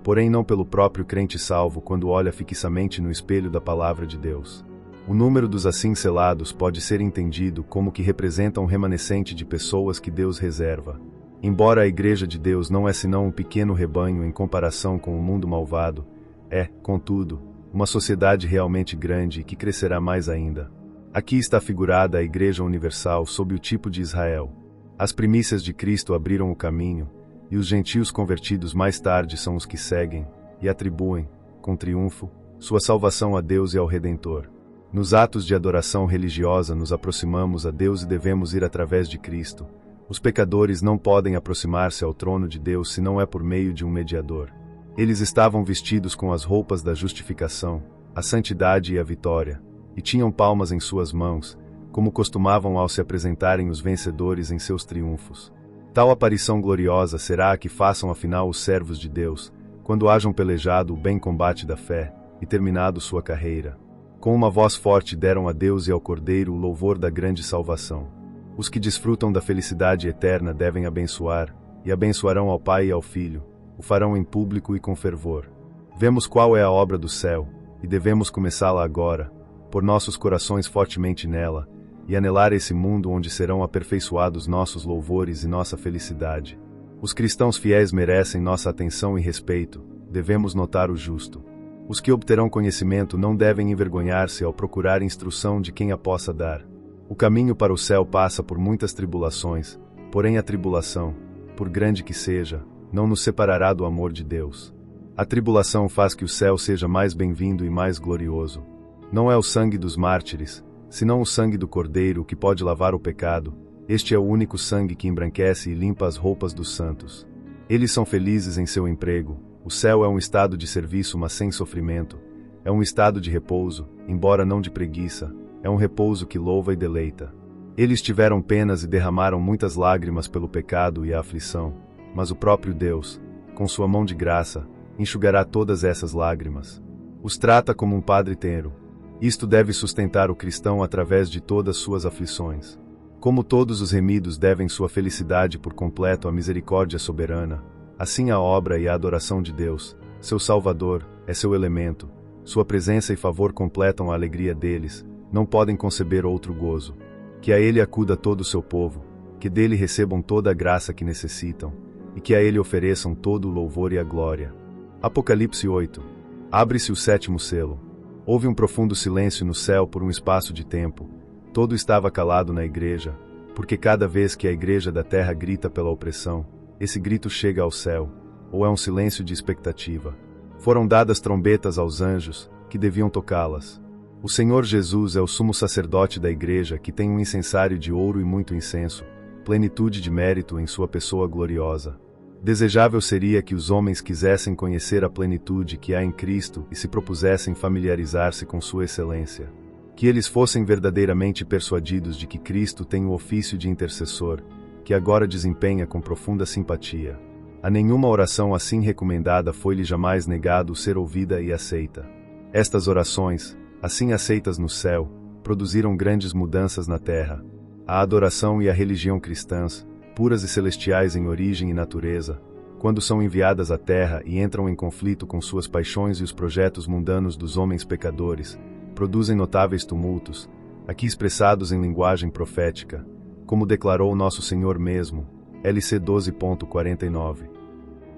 porém não pelo próprio crente salvo quando olha fixamente no espelho da palavra de Deus. O número dos assim selados pode ser entendido como que representa um remanescente de pessoas que Deus reserva. Embora a Igreja de Deus não é senão um pequeno rebanho em comparação com o mundo malvado, é, contudo, uma sociedade realmente grande e que crescerá mais ainda. Aqui está figurada a Igreja Universal sob o tipo de Israel. As primícias de Cristo abriram o caminho, e os gentios convertidos mais tarde são os que seguem, e atribuem, com triunfo, sua salvação a Deus e ao Redentor. Nos atos de adoração religiosa nos aproximamos a Deus e devemos ir através de Cristo. Os pecadores não podem aproximar-se ao trono de Deus se não é por meio de um mediador. Eles estavam vestidos com as roupas da justificação, a santidade e a vitória, e tinham palmas em suas mãos, como costumavam ao se apresentarem os vencedores em seus triunfos. Tal aparição gloriosa será a que façam afinal os servos de Deus, quando hajam pelejado o bem combate da fé, e terminado sua carreira. Com uma voz forte deram a Deus e ao Cordeiro o louvor da grande salvação. Os que desfrutam da felicidade eterna devem abençoar, e abençoarão ao Pai e ao Filho, o farão em público e com fervor. Vemos qual é a obra do céu, e devemos começá-la agora, por nossos corações fortemente nela, e anelar esse mundo onde serão aperfeiçoados nossos louvores e nossa felicidade. Os cristãos fiéis merecem nossa atenção e respeito, devemos notar o justo. Os que obterão conhecimento não devem envergonhar-se ao procurar instrução de quem a possa dar. O caminho para o céu passa por muitas tribulações, porém a tribulação, por grande que seja, não nos separará do amor de Deus. A tribulação faz que o céu seja mais bem-vindo e mais glorioso. Não é o sangue dos mártires, senão o sangue do Cordeiro que pode lavar o pecado. Este é o único sangue que embranquece e limpa as roupas dos santos. Eles são felizes em seu emprego. O céu é um estado de serviço, mas sem sofrimento. É um estado de repouso, embora não de preguiça. É um repouso que louva e deleita. Eles tiveram penas e derramaram muitas lágrimas pelo pecado e a aflição. Mas o próprio Deus, com sua mão de graça, enxugará todas essas lágrimas. Os trata como um padre tenro. Isto deve sustentar o cristão através de todas suas aflições. Como todos os remidos devem sua felicidade por completo à misericórdia soberana, assim a obra e a adoração de Deus, seu Salvador, é seu elemento. Sua presença e favor completam a alegria deles, não podem conceber outro gozo. Que a ele acuda todo o seu povo, que dele recebam toda a graça que necessitam, e que a ele ofereçam todo o louvor e a glória. Apocalipse 8. Abre-se o sétimo selo. Houve um profundo silêncio no céu por um espaço de tempo. Todo estava calado na igreja, porque cada vez que a igreja da terra grita pela opressão, esse grito chega ao céu, ou é um silêncio de expectativa. Foram dadas trombetas aos anjos, que deviam tocá-las. O Senhor Jesus é o sumo sacerdote da igreja, que tem um incensário de ouro e muito incenso, plenitude de mérito em sua pessoa gloriosa. Desejável seria que os homens quisessem conhecer a plenitude que há em Cristo e se propusessem familiarizar-se com sua excelência. Que eles fossem verdadeiramente persuadidos de que Cristo tem o ofício de intercessor, que agora desempenha com profunda simpatia. A nenhuma oração assim recomendada foi-lhe jamais negado ser ouvida e aceita. Estas orações, assim aceitas no céu, produziram grandes mudanças na terra. A adoração e a religião cristãs, puras e celestiais em origem e natureza, quando são enviadas à terra e entram em conflito com suas paixões e os projetos mundanos dos homens pecadores, produzem notáveis tumultos, aqui expressados em linguagem profética, como declarou nosso Senhor mesmo, LC 12.49.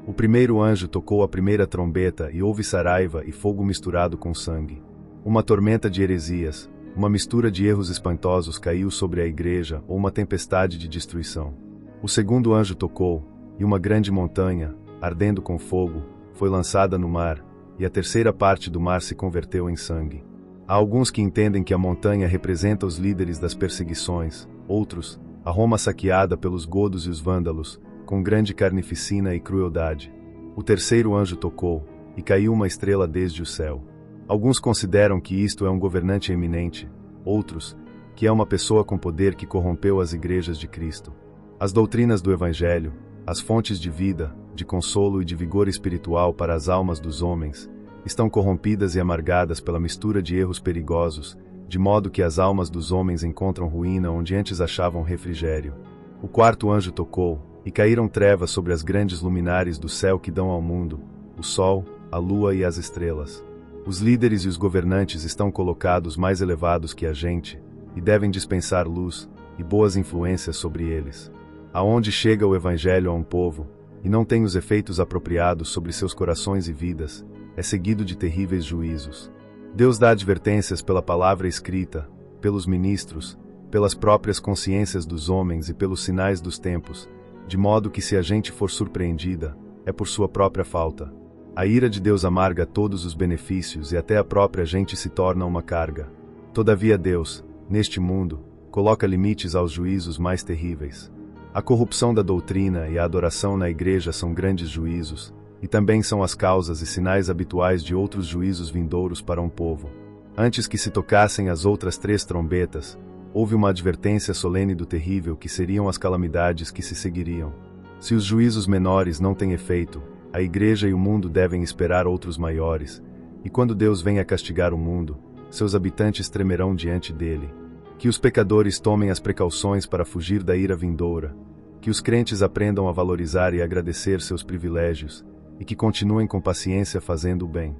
O primeiro anjo tocou a primeira trombeta e houve saraiva e fogo misturado com sangue. Uma tormenta de heresias, uma mistura de erros espantosos caiu sobre a igreja ou uma tempestade de destruição. O segundo anjo tocou, e uma grande montanha, ardendo com fogo, foi lançada no mar, e a terceira parte do mar se converteu em sangue. Há alguns que entendem que a montanha representa os líderes das perseguições, outros, a Roma saqueada pelos godos e os vândalos, com grande carnificina e crueldade. O terceiro anjo tocou, e caiu uma estrela desde o céu. Alguns consideram que isto é um governante eminente, outros, que é uma pessoa com poder que corrompeu as igrejas de Cristo. As doutrinas do Evangelho, as fontes de vida, de consolo e de vigor espiritual para as almas dos homens, estão corrompidas e amargadas pela mistura de erros perigosos, de modo que as almas dos homens encontram ruína onde antes achavam refrigério. O quarto anjo tocou, e caíram trevas sobre as grandes luminares do céu que dão ao mundo, o sol, a lua e as estrelas. Os líderes e os governantes estão colocados mais elevados que a gente, e devem dispensar luz e boas influências sobre eles. Aonde chega o Evangelho a um povo, e não tem os efeitos apropriados sobre seus corações e vidas, é seguido de terríveis juízos. Deus dá advertências pela palavra escrita, pelos ministros, pelas próprias consciências dos homens e pelos sinais dos tempos, de modo que se a gente for surpreendida, é por sua própria falta. A ira de Deus amarga todos os benefícios e até a própria gente se torna uma carga. Todavia Deus, neste mundo, coloca limites aos juízos mais terríveis. A corrupção da doutrina e a adoração na igreja são grandes juízos, e também são as causas e sinais habituais de outros juízos vindouros para um povo. Antes que se tocassem as outras 3 trombetas, houve uma advertência solene do terrível que seriam as calamidades que se seguiriam. Se os juízos menores não têm efeito, a Igreja e o mundo devem esperar outros maiores, e quando Deus venha castigar o mundo, seus habitantes tremerão diante dele. Que os pecadores tomem as precauções para fugir da ira vindoura, que os crentes aprendam a valorizar e agradecer seus privilégios, e que continuem com paciência fazendo o bem.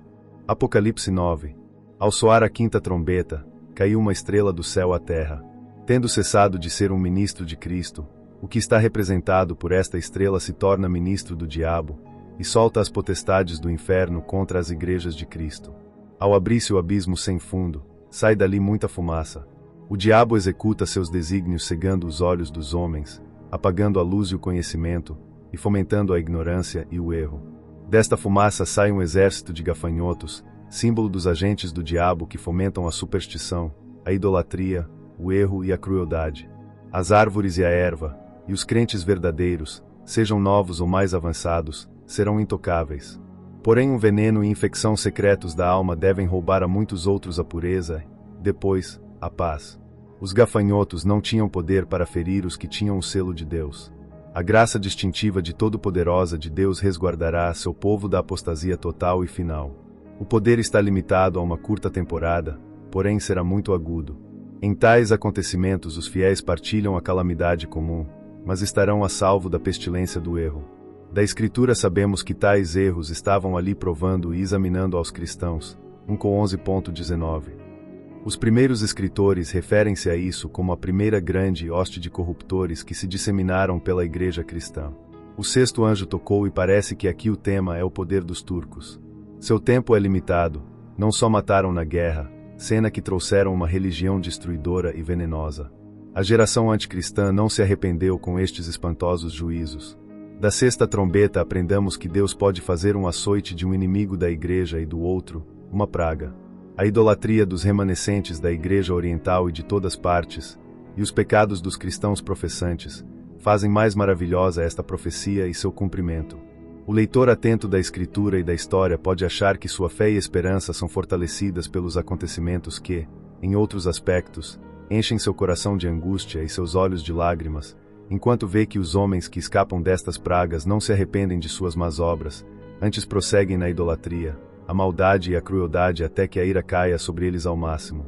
Apocalipse 9. Ao soar a quinta trombeta, caiu uma estrela do céu à terra. Tendo cessado de ser um ministro de Cristo, o que está representado por esta estrela se torna ministro do diabo, e solta as potestades do inferno contra as igrejas de Cristo. Ao abrir-se o abismo sem fundo, sai dali muita fumaça. O diabo executa seus desígnios cegando os olhos dos homens, apagando a luz e o conhecimento, e fomentando a ignorância e o erro. Desta fumaça sai um exército de gafanhotos, símbolo dos agentes do diabo que fomentam a superstição, a idolatria, o erro e a crueldade. As árvores e a erva, e os crentes verdadeiros, sejam novos ou mais avançados, serão intocáveis. Porém um veneno e infecção secretos da alma devem roubar a muitos outros a pureza, depois, a paz. Os gafanhotos não tinham poder para ferir os que tinham o selo de Deus. A graça distintiva de Todo-Poderosa de Deus resguardará seu povo da apostasia total e final. O poder está limitado a uma curta temporada, porém será muito agudo. Em tais acontecimentos os fiéis partilham a calamidade comum, mas estarão a salvo da pestilência do erro. Da Escritura sabemos que tais erros estavam ali provando e examinando aos cristãos. 1:11.19. Os primeiros escritores referem-se a isso como a primeira grande hoste de corruptores que se disseminaram pela igreja cristã. O sexto anjo tocou e parece que aqui o tema é o poder dos turcos. Seu tempo é limitado, não só mataram na guerra, cena que trouxeram uma religião destruidora e venenosa. A geração anticristã não se arrependeu com estes espantosos juízos. Da sexta trombeta aprendamos que Deus pode fazer um açoite de um inimigo da igreja e do outro, uma praga. A idolatria dos remanescentes da igreja oriental e de todas partes, e os pecados dos cristãos professantes, fazem mais maravilhosa esta profecia e seu cumprimento. O leitor atento da Escritura e da história pode achar que sua fé e esperança são fortalecidas pelos acontecimentos que, em outros aspectos, enchem seu coração de angústia e seus olhos de lágrimas, enquanto vê que os homens que escapam destas pragas não se arrependem de suas más obras, antes prosseguem na idolatria, a maldade e a crueldade até que a ira caia sobre eles ao máximo.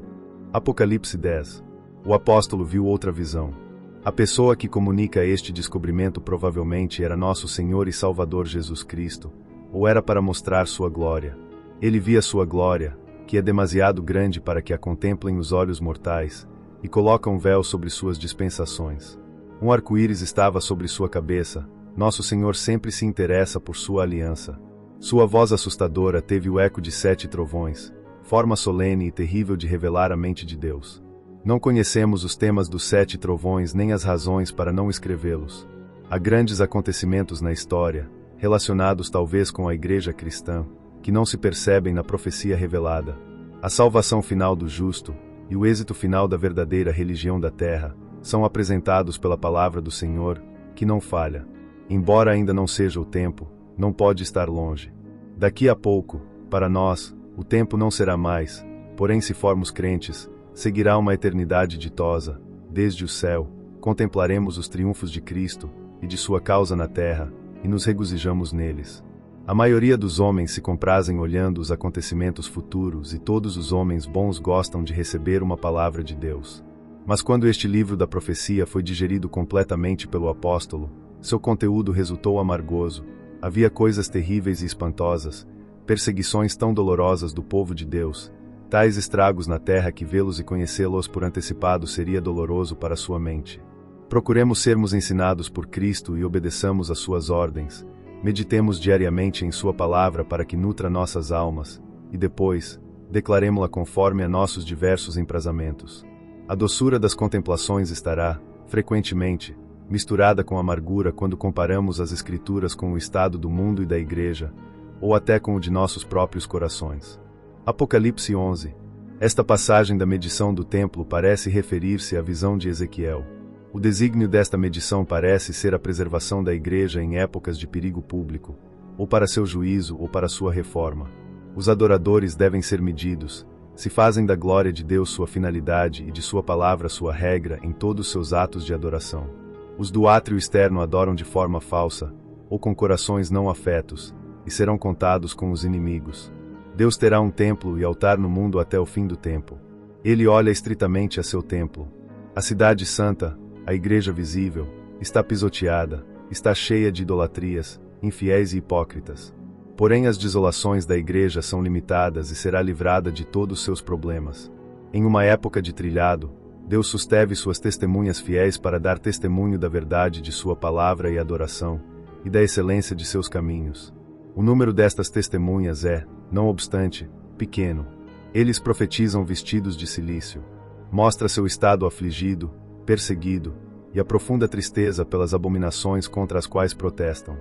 Apocalipse 10. O apóstolo viu outra visão. A pessoa que comunica este descobrimento provavelmente era nosso Senhor e Salvador Jesus Cristo, ou era para mostrar sua glória. Ele via sua glória, que é demasiado grande para que a contemplem os olhos mortais, e coloca um véu sobre suas dispensações. Um arco-íris estava sobre sua cabeça. Nosso Senhor sempre se interessa por sua aliança. Sua voz assustadora teve o eco de 7 trovões, forma solene e terrível de revelar a mente de Deus. Não conhecemos os temas dos 7 trovões nem as razões para não escrevê-los. Há grandes acontecimentos na história, relacionados talvez com a igreja cristã, que não se percebem na profecia revelada. A salvação final do justo e o êxito final da verdadeira religião da terra são apresentados pela palavra do Senhor, que não falha. Embora ainda não seja o tempo, não pode estar longe. Daqui a pouco, para nós, o tempo não será mais, porém se formos crentes, seguirá uma eternidade ditosa. Desde o céu, contemplaremos os triunfos de Cristo e de sua causa na terra, e nos regozijamos neles. A maioria dos homens se comprazem olhando os acontecimentos futuros e todos os homens bons gostam de receber uma palavra de Deus. Mas quando este livro da profecia foi digerido completamente pelo apóstolo, seu conteúdo resultou amargoso. Havia coisas terríveis e espantosas, perseguições tão dolorosas do povo de Deus, tais estragos na terra que vê-los e conhecê-los por antecipado seria doloroso para sua mente. Procuremos sermos ensinados por Cristo e obedeçamos às suas ordens. Meditemos diariamente em sua palavra para que nutra nossas almas, e depois, declaremo-la conforme a nossos diversos emprazamentos. A doçura das contemplações estará, frequentemente, misturada com amargura quando comparamos as Escrituras com o estado do mundo e da Igreja, ou até com o de nossos próprios corações. Apocalipse 11. Esta passagem da medição do templo parece referir-se à visão de Ezequiel. O desígnio desta medição parece ser a preservação da Igreja em épocas de perigo público, ou para seu juízo ou para sua reforma. Os adoradores devem ser medidos, Se fazem da glória de Deus sua finalidade e de sua palavra sua regra em todos os seus atos de adoração. Os do átrio externo adoram de forma falsa, ou com corações não afetos, e serão contados com os inimigos. Deus terá um templo e altar no mundo até o fim do tempo. Ele olha estritamente a seu templo. A cidade santa, a igreja visível, está pisoteada, está cheia de idolatrias, infiéis e hipócritas. Porém as desolações da igreja são limitadas e será livrada de todos os seus problemas. Em uma época de trilhado, Deus susteve suas testemunhas fiéis para dar testemunho da verdade de sua palavra e adoração, e da excelência de seus caminhos. O número destas testemunhas é, não obstante, pequeno. Eles profetizam vestidos de cilício. Mostra seu estado afligido, perseguido, e a profunda tristeza pelas abominações contra as quais protestam.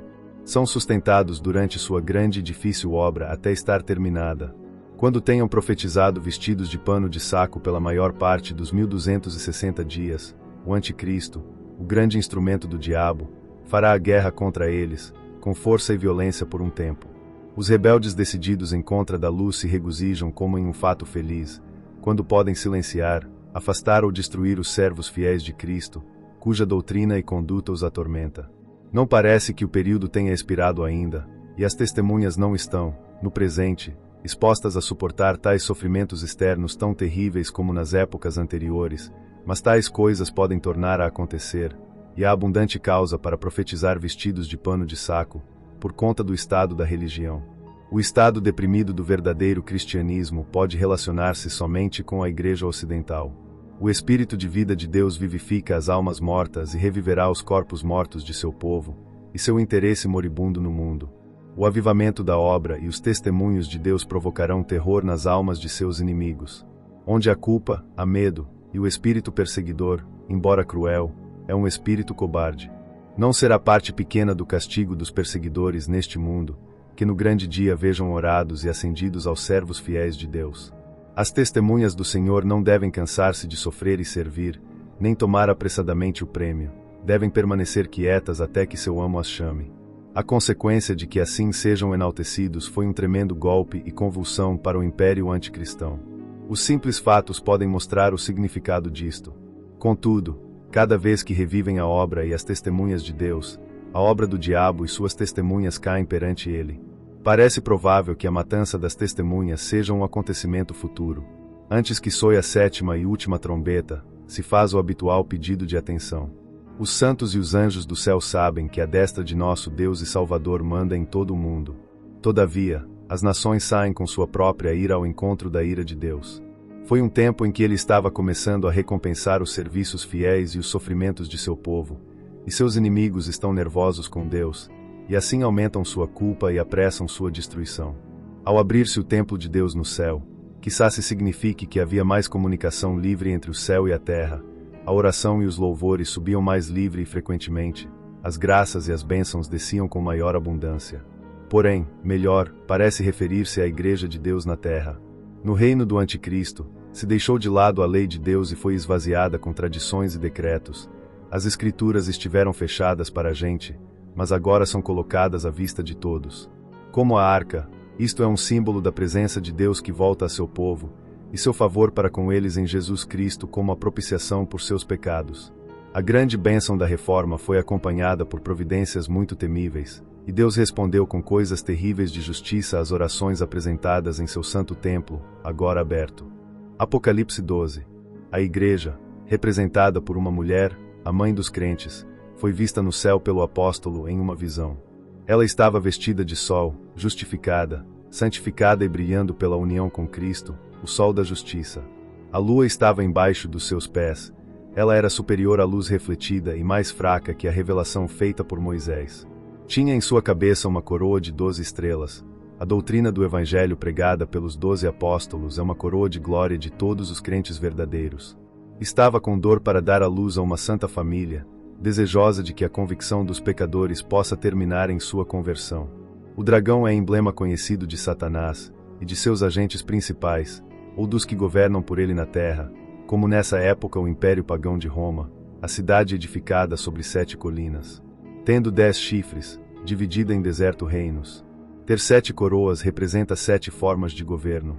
São sustentados durante sua grande e difícil obra até estar terminada. Quando tenham profetizado vestidos de pano de saco pela maior parte dos 1260 dias, o Anticristo, o grande instrumento do diabo, fará a guerra contra eles, com força e violência por um tempo. Os rebeldes decididos em contra da luz se regozijam como em um fato feliz, quando podem silenciar, afastar ou destruir os servos fiéis de Cristo, cuja doutrina e conduta os atormenta. Não parece que o período tenha expirado ainda, e as testemunhas não estão, no presente, expostas a suportar tais sofrimentos externos tão terríveis como nas épocas anteriores, mas tais coisas podem tornar a acontecer, e há abundante causa para profetizar vestidos de pano de saco, por conta do estado da religião. O estado deprimido do verdadeiro cristianismo pode relacionar-se somente com a Igreja Ocidental. O Espírito de vida de Deus vivifica as almas mortas e reviverá os corpos mortos de seu povo, e seu interesse moribundo no mundo. O avivamento da obra e os testemunhos de Deus provocarão terror nas almas de seus inimigos. Onde há culpa, há medo, e o espírito perseguidor, embora cruel, é um espírito cobarde. Não será parte pequena do castigo dos perseguidores neste mundo, que no grande dia vejam orados e acendidos aos servos fiéis de Deus. As testemunhas do Senhor não devem cansar-se de sofrer e servir, nem tomar apressadamente o prêmio. Devem permanecer quietas até que seu amo as chame. A consequência de que assim sejam enaltecidos foi um tremendo golpe e convulsão para o império anticristão. Os simples fatos podem mostrar o significado disto. Contudo, cada vez que revivem a obra e as testemunhas de Deus, a obra do diabo e suas testemunhas caem perante ele. Parece provável que a matança das testemunhas seja um acontecimento futuro. Antes que soe a sétima e última trombeta, se faz o habitual pedido de atenção. Os santos e os anjos do céu sabem que a destra de nosso Deus e Salvador manda em todo o mundo. Todavia, as nações saem com sua própria ira ao encontro da ira de Deus. Foi um tempo em que ele estava começando a recompensar os serviços fiéis e os sofrimentos de seu povo, e seus inimigos estão nervosos com Deus, e assim aumentam sua culpa e apressam sua destruição. Ao abrir-se o templo de Deus no céu, quizá se signifique que havia mais comunicação livre entre o céu e a terra, a oração e os louvores subiam mais livre e frequentemente, as graças e as bênçãos desciam com maior abundância. Porém, melhor, parece referir-se à Igreja de Deus na terra. No reino do Anticristo, se deixou de lado a lei de Deus e foi esvaziada com tradições e decretos. As Escrituras estiveram fechadas para a gente, mas agora são colocadas à vista de todos. Como a arca, isto é um símbolo da presença de Deus que volta a seu povo, e seu favor para com eles em Jesus Cristo como a propiciação por seus pecados. A grande bênção da reforma foi acompanhada por providências muito temíveis, e Deus respondeu com coisas terríveis de justiça às orações apresentadas em seu santo templo, agora aberto. Apocalipse 12. A Igreja, representada por uma mulher, a mãe dos crentes, foi vista no céu pelo apóstolo em uma visão. Ela estava vestida de sol, justificada, santificada e brilhando pela união com Cristo, o sol da justiça. A lua estava embaixo dos seus pés. Ela era superior à luz refletida e mais fraca que a revelação feita por Moisés. Tinha em sua cabeça uma coroa de 12 estrelas. A doutrina do Evangelho pregada pelos 12 apóstolos é uma coroa de glória de todos os crentes verdadeiros. Estava com dor para dar à luz a uma santa família, desejosa de que a convicção dos pecadores possa terminar em sua conversão. O dragão é emblema conhecido de Satanás e de seus agentes principais, ou dos que governam por ele na terra, como nessa época o Império Pagão de Roma, a cidade edificada sobre 7 colinas. Tendo 10 chifres, dividida em deserto reinos. Ter 7 coroas representa 7 formas de governo.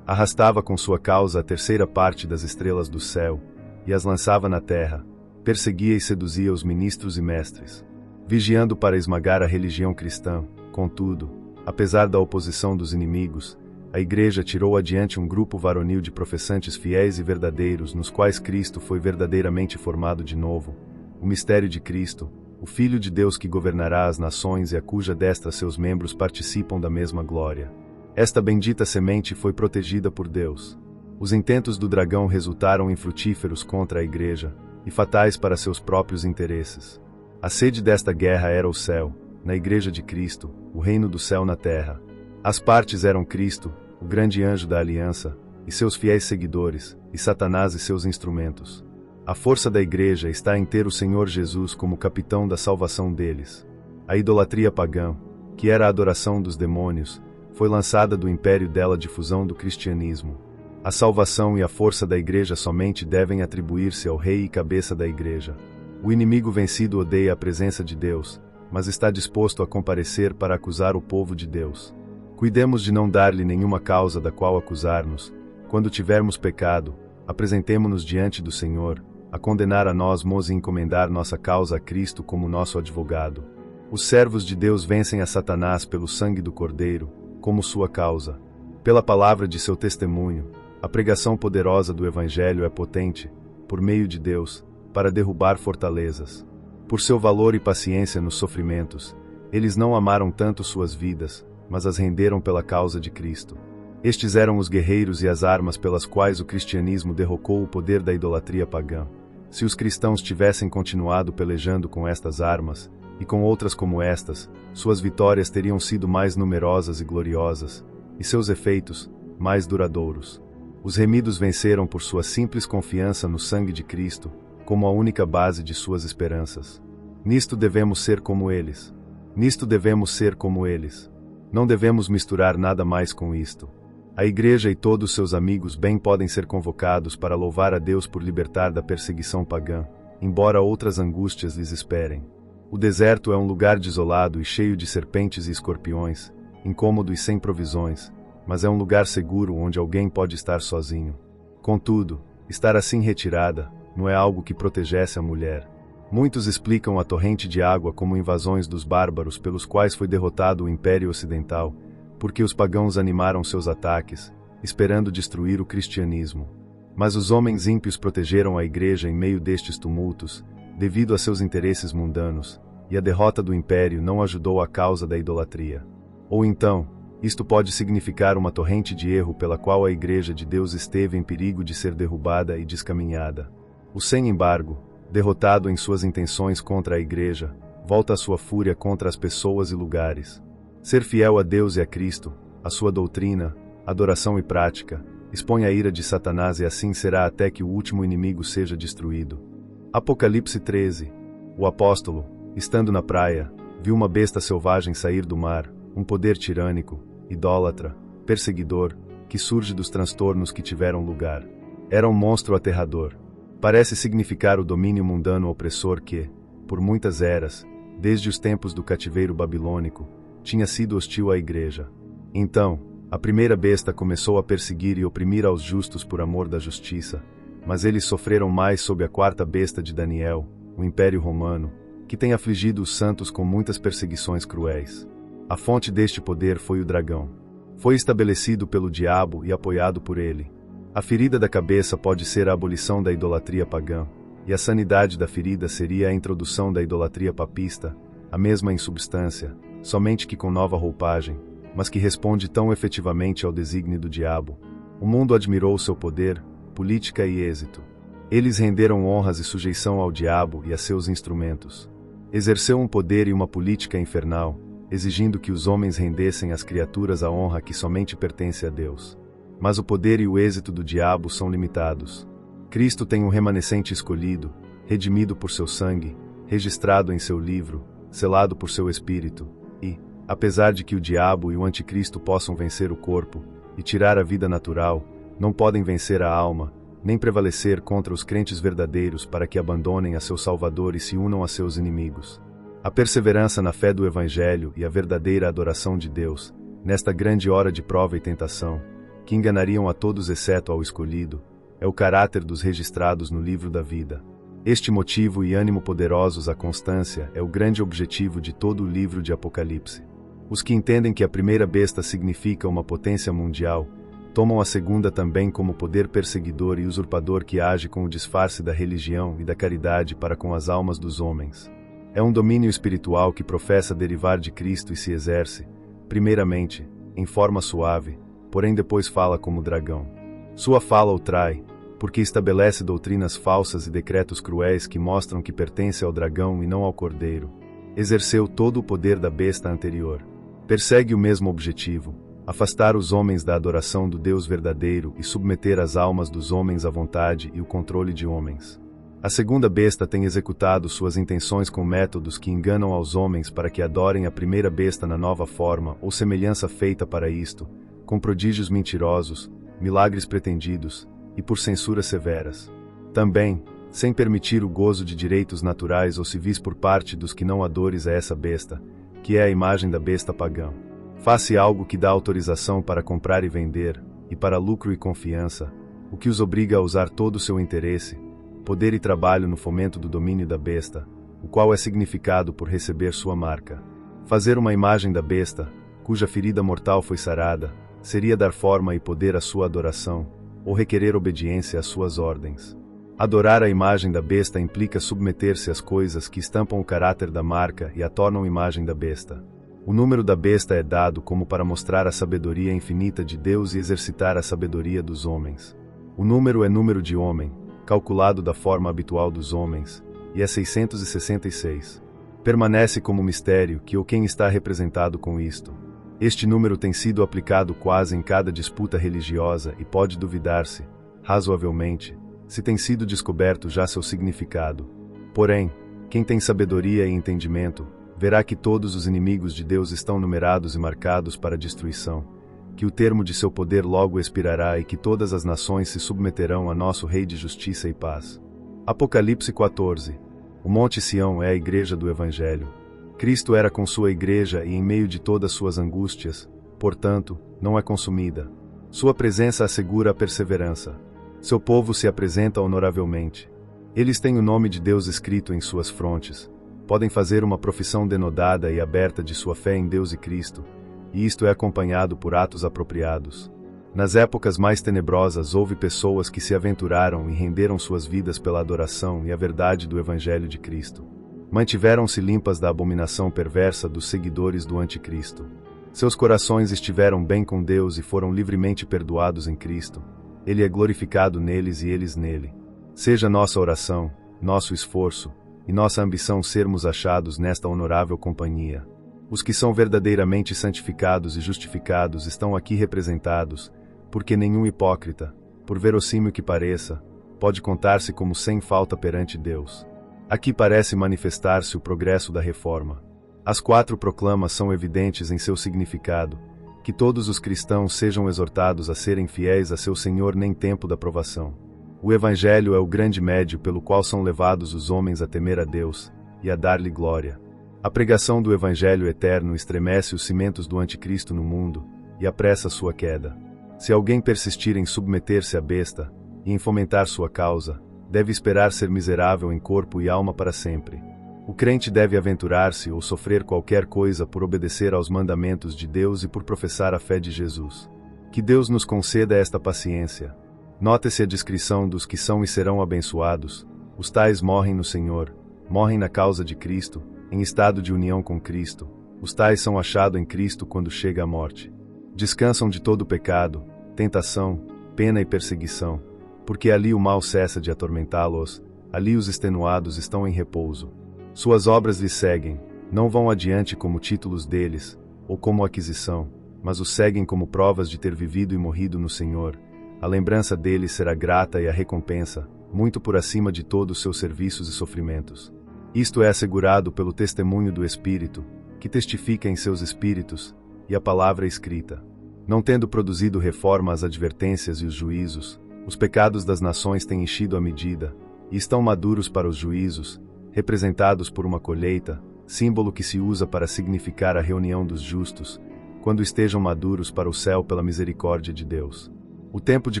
Arrastava com sua causa a terceira parte das estrelas do céu, e as lançava na terra, perseguia e seduzia os ministros e mestres, vigiando para esmagar a religião cristã. Contudo, apesar da oposição dos inimigos, a Igreja tirou adiante um grupo varonil de professantes fiéis e verdadeiros, nos quais Cristo foi verdadeiramente formado de novo, o mistério de Cristo, o Filho de Deus que governará as nações e a cuja destra seus membros participam da mesma glória. Esta bendita semente foi protegida por Deus. Os intentos do dragão resultaram infrutíferos contra a Igreja, e fatais para seus próprios interesses. A sede desta guerra era o céu, na Igreja de Cristo, o reino do céu na terra. As partes eram Cristo, o grande anjo da aliança, e seus fiéis seguidores, e Satanás e seus instrumentos. A força da Igreja está em ter o Senhor Jesus como capitão da salvação deles. A idolatria pagã, que era a adoração dos demônios, foi lançada do império dela difusão do cristianismo. A salvação e a força da Igreja somente devem atribuir-se ao Rei e cabeça da Igreja. O inimigo vencido odeia a presença de Deus, mas está disposto a comparecer para acusar o povo de Deus. Cuidemos de não dar-lhe nenhuma causa da qual acusar-nos. Quando tivermos pecado, apresentemo-nos diante do Senhor, a condenar a nós e encomendar nossa causa a Cristo como nosso advogado. Os servos de Deus vencem a Satanás pelo sangue do Cordeiro, como sua causa. Pela palavra de seu testemunho, a pregação poderosa do Evangelho é potente, por meio de Deus, para derrubar fortalezas. Por seu valor e paciência nos sofrimentos, eles não amaram tanto suas vidas, mas as renderam pela causa de Cristo. Estes eram os guerreiros e as armas pelas quais o cristianismo derrocou o poder da idolatria pagã. Se os cristãos tivessem continuado pelejando com estas armas, e com outras como estas, suas vitórias teriam sido mais numerosas e gloriosas, e seus efeitos, mais duradouros. Os remidos venceram por sua simples confiança no sangue de Cristo, como a única base de suas esperanças. Nisto devemos ser como eles. Nisto devemos ser como eles. Não devemos misturar nada mais com isto. A Igreja e todos seus amigos bem podem ser convocados para louvar a Deus por libertar da perseguição pagã, embora outras angústias lhes esperem. O deserto é um lugar desolado e cheio de serpentes e escorpiões, incômodo e sem provisões, mas é um lugar seguro onde alguém pode estar sozinho. Contudo, estar assim retirada não é algo que protegesse a mulher. Muitos explicam a torrente de água como invasões dos bárbaros pelos quais foi derrotado o Império Ocidental, porque os pagãos animaram seus ataques, esperando destruir o cristianismo. Mas os homens ímpios protegeram a Igreja em meio destes tumultos, devido a seus interesses mundanos, e a derrota do Império não ajudou a causa da idolatria. Ou então, isto pode significar uma torrente de erro pela qual a Igreja de Deus esteve em perigo de ser derrubada e descaminhada. O sem-embargo, derrotado em suas intenções contra a Igreja, volta a sua fúria contra as pessoas e lugares. Ser fiel a Deus e a Cristo, a sua doutrina, adoração e prática, expõe a ira de Satanás e assim será até que o último inimigo seja destruído. Apocalipse 13. O apóstolo, estando na praia, viu uma besta selvagem sair do mar, um poder tirânico, idólatra, perseguidor, que surge dos transtornos que tiveram lugar. Era um monstro aterrador. Parece significar o domínio mundano opressor que, por muitas eras, desde os tempos do cativeiro babilônico, tinha sido hostil à Igreja. Então, a primeira besta começou a perseguir e oprimir aos justos por amor da justiça, mas eles sofreram mais sob a quarta besta de Daniel, o Império Romano, que tem afligido os santos com muitas perseguições cruéis. A fonte deste poder foi o dragão. Foi estabelecido pelo diabo e apoiado por ele. A ferida da cabeça pode ser a abolição da idolatria pagã, e a sanidade da ferida seria a introdução da idolatria papista, a mesma em substância, somente que com nova roupagem, mas que responde tão efetivamente ao desígnio do diabo. O mundo admirou seu poder, política e êxito. Eles renderam honras e sujeição ao diabo e a seus instrumentos. Exerceu um poder e uma política infernal, exigindo que os homens rendessem às criaturas a honra que somente pertence a Deus. Mas o poder e o êxito do diabo são limitados. Cristo tem um remanescente escolhido, redimido por seu sangue, registrado em seu livro, selado por seu Espírito, e, apesar de que o diabo e o anticristo possam vencer o corpo e tirar a vida natural, não podem vencer a alma, nem prevalecer contra os crentes verdadeiros para que abandonem a seu Salvador e se unam a seus inimigos. A perseverança na fé do Evangelho e a verdadeira adoração de Deus, nesta grande hora de prova e tentação, que enganariam a todos exceto ao escolhido, é o caráter dos registrados no livro da vida. Este motivo e ânimo poderosos à constância é o grande objetivo de todo o livro de Apocalipse. Os que entendem que a primeira besta significa uma potência mundial, tomam a segunda também como poder perseguidor e usurpador que age com o disfarce da religião e da caridade para com as almas dos homens. É um domínio espiritual que professa derivar de Cristo e se exerce, primeiramente, em forma suave, porém depois fala como dragão. Sua fala o trai, porque estabelece doutrinas falsas e decretos cruéis que mostram que pertence ao dragão e não ao cordeiro. Exerceu todo o poder da besta anterior. Persegue o mesmo objetivo, afastar os homens da adoração do Deus verdadeiro e submeter as almas dos homens à vontade e o controle de homens. A segunda besta tem executado suas intenções com métodos que enganam aos homens para que adorem a primeira besta na nova forma ou semelhança feita para isto, com prodígios mentirosos, milagres pretendidos, e por censuras severas. Também, sem permitir o gozo de direitos naturais ou civis por parte dos que não adores a essa besta, que é a imagem da besta pagã. Faça algo que dá autorização para comprar e vender, e para lucro e confiança, o que os obriga a usar todo o seu interesse, poder e trabalho no fomento do domínio da besta, o qual é significado por receber sua marca. Fazer uma imagem da besta, cuja ferida mortal foi sarada, seria dar forma e poder à sua adoração, ou requerer obediência às suas ordens. Adorar a imagem da besta implica submeter-se às coisas que estampam o caráter da marca e a tornam imagem da besta. O número da besta é dado como para mostrar a sabedoria infinita de Deus e exercitar a sabedoria dos homens. O número é número de homem, calculado da forma habitual dos homens, e é 666. Permanece como mistério que ou quem está representado com isto. Este número tem sido aplicado quase em cada disputa religiosa e pode duvidar-se, razoavelmente, se tem sido descoberto já seu significado. Porém, quem tem sabedoria e entendimento, verá que todos os inimigos de Deus estão numerados e marcados para destruição, que o termo de seu poder logo expirará e que todas as nações se submeterão a nosso Rei de Justiça e Paz. Apocalipse 14. O Monte Sião é a igreja do Evangelho. Cristo era com sua igreja e em meio de todas suas angústias, portanto, não é consumida. Sua presença assegura a perseverança. Seu povo se apresenta honoravelmente. Eles têm o nome de Deus escrito em suas frontes. Podem fazer uma profissão denodada e aberta de sua fé em Deus e Cristo, e isto é acompanhado por atos apropriados. Nas épocas mais tenebrosas houve pessoas que se aventuraram e renderam suas vidas pela adoração e a verdade do Evangelho de Cristo. Mantiveram-se limpas da abominação perversa dos seguidores do Anticristo. Seus corações estiveram bem com Deus e foram livremente perdoados em Cristo. Ele é glorificado neles e eles nele. Seja nossa oração, nosso esforço e nossa ambição sermos achados nesta honorável companhia. Os que são verdadeiramente santificados e justificados estão aqui representados, porque nenhum hipócrita, por verossímil que pareça, pode contar-se como sem falta perante Deus. Aqui parece manifestar-se o progresso da reforma. As 4 proclamas são evidentes em seu significado, que todos os cristãos sejam exortados a serem fiéis a seu Senhor nem tempo da provação. O Evangelho é o grande médio pelo qual são levados os homens a temer a Deus e a dar-lhe glória. A pregação do Evangelho eterno estremece os cimentos do Anticristo no mundo e apressa sua queda. Se alguém persistir em submeter-se à besta e em fomentar sua causa, deve esperar ser miserável em corpo e alma para sempre. O crente deve aventurar-se ou sofrer qualquer coisa por obedecer aos mandamentos de Deus e por professar a fé de Jesus. Que Deus nos conceda esta paciência. Note-se a descrição dos que são e serão abençoados. Os tais morrem no Senhor, morrem na causa de Cristo, em estado de união com Cristo. Os tais são achados em Cristo quando chega a morte. Descansam de todo pecado, tentação, pena e perseguição, porque ali o mal cessa de atormentá-los, ali os extenuados estão em repouso. Suas obras lhes seguem, não vão adiante como títulos deles, ou como aquisição, mas os seguem como provas de ter vivido e morrido no Senhor. A lembrança deles será grata e a recompensa, muito por acima de todos os seus serviços e sofrimentos. Isto é assegurado pelo testemunho do Espírito, que testifica em seus espíritos, e a palavra escrita. Não tendo produzido reforma às advertências e os juízos, os pecados das nações têm enchido a medida, e estão maduros para os juízos, representados por uma colheita, símbolo que se usa para significar a reunião dos justos, quando estejam maduros para o céu pela misericórdia de Deus. O tempo de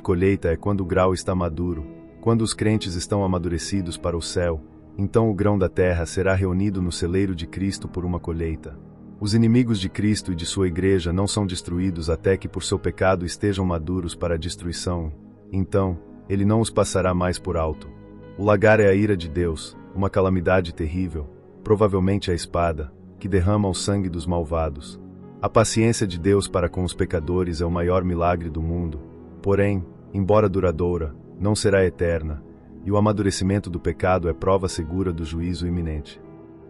colheita é quando o grau está maduro, quando os crentes estão amadurecidos para o céu, então o grão da terra será reunido no celeiro de Cristo por uma colheita. Os inimigos de Cristo e de sua igreja não são destruídos até que por seu pecado estejam maduros para a destruição, então, ele não os passará mais por alto. O lagar é a ira de Deus, uma calamidade terrível, provavelmente a espada, que derrama o sangue dos malvados. A paciência de Deus para com os pecadores é o maior milagre do mundo, porém, embora duradoura, não será eterna, e o amadurecimento do pecado é prova segura do juízo iminente.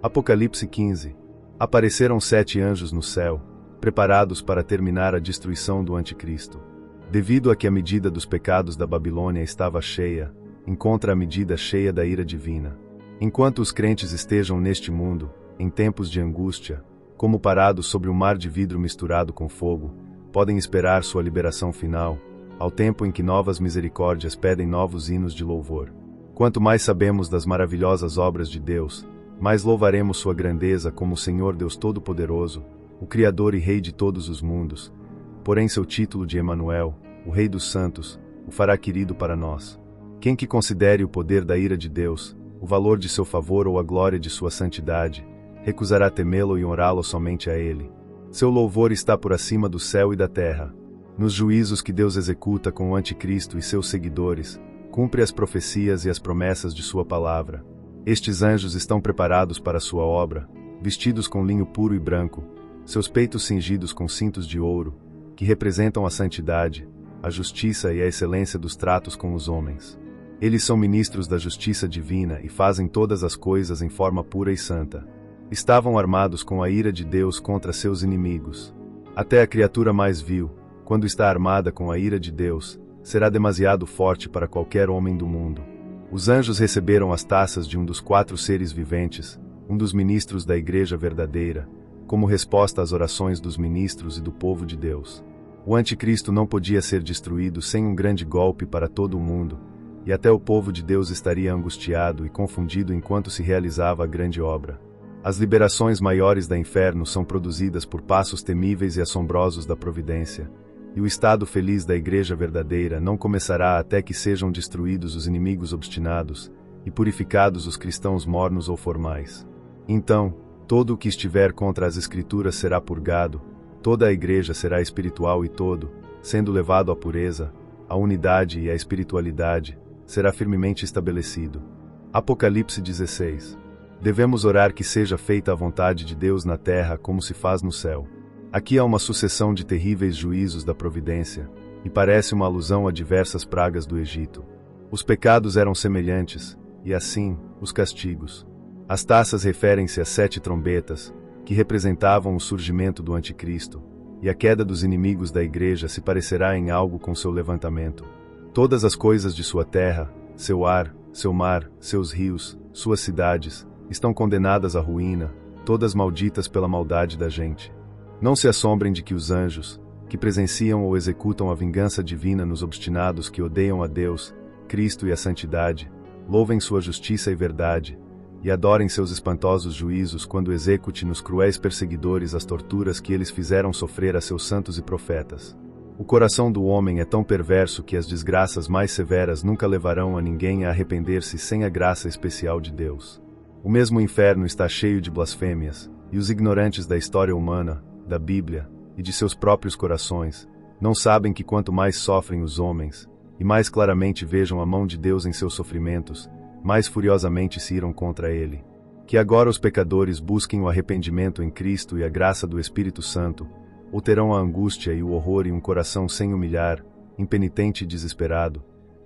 Apocalipse 15. Apareceram 7 anjos no céu, preparados para terminar a destruição do anticristo. Devido a que a medida dos pecados da Babilônia estava cheia, encontra a medida cheia da ira divina. Enquanto os crentes estejam neste mundo, em tempos de angústia, como parados sobre um mar de vidro misturado com fogo, podem esperar sua liberação final, ao tempo em que novas misericórdias pedem novos hinos de louvor. Quanto mais sabemos das maravilhosas obras de Deus, mais louvaremos sua grandeza como o Senhor Deus Todo-Poderoso, o Criador e Rei de todos os mundos. Porém seu título de Emanuel, o Rei dos Santos, o fará querido para nós. Quem que considere o poder da ira de Deus, o valor de seu favor ou a glória de sua santidade, recusará temê-lo e honrá-lo somente a ele. Seu louvor está por acima do céu e da terra. Nos juízos que Deus executa com o anticristo e seus seguidores, cumpre as profecias e as promessas de sua palavra. Estes anjos estão preparados para sua obra, vestidos com linho puro e branco, seus peitos cingidos com cintos de ouro, que representam a santidade, a justiça e a excelência dos tratos com os homens. Eles são ministros da justiça divina e fazem todas as coisas em forma pura e santa. Estavam armados com a ira de Deus contra seus inimigos. Até a criatura mais vil, quando está armada com a ira de Deus, será demasiado forte para qualquer homem do mundo. Os anjos receberam as taças de um dos 4 seres viventes, um dos ministros da Igreja verdadeira, como resposta às orações dos ministros e do povo de Deus. O anticristo não podia ser destruído sem um grande golpe para todo o mundo, e até o povo de Deus estaria angustiado e confundido enquanto se realizava a grande obra. As liberações maiores da inferno são produzidas por passos temíveis e assombrosos da providência, e o estado feliz da Igreja verdadeira não começará até que sejam destruídos os inimigos obstinados, e purificados os cristãos mornos ou formais. Então, todo o que estiver contra as Escrituras será purgado, toda a Igreja será espiritual e todo, sendo levado à pureza, à unidade e à espiritualidade, será firmemente estabelecido. Apocalipse 16. Devemos orar que seja feita a vontade de Deus na terra como se faz no céu. Aqui há uma sucessão de terríveis juízos da providência, e parece uma alusão a diversas pragas do Egito. Os pecados eram semelhantes, e assim, os castigos. As taças referem-se às 7 trombetas, que representavam o surgimento do anticristo, e a queda dos inimigos da Igreja se parecerá em algo com seu levantamento. Todas as coisas de sua terra, seu ar, seu mar, seus rios, suas cidades, estão condenadas à ruína, todas malditas pela maldade da gente. Não se assombrem de que os anjos, que presenciam ou executam a vingança divina nos obstinados que odeiam a Deus, Cristo e a santidade, louvem sua justiça e verdade, e adorem seus espantosos juízos quando execute nos cruéis perseguidores as torturas que eles fizeram sofrer a seus santos e profetas. O coração do homem é tão perverso que as desgraças mais severas nunca levarão a ninguém a arrepender-se sem a graça especial de Deus. O mesmo inferno está cheio de blasfêmias, e os ignorantes da história humana, da Bíblia, e de seus próprios corações, não sabem que quanto mais sofrem os homens, e mais claramente vejam a mão de Deus em seus sofrimentos, mais furiosamente se irão contra ele. Que agora os pecadores busquem o arrependimento em Cristo e a graça do Espírito Santo, ou terão a angústia e o horror e um coração sem humilhar, impenitente e desesperado,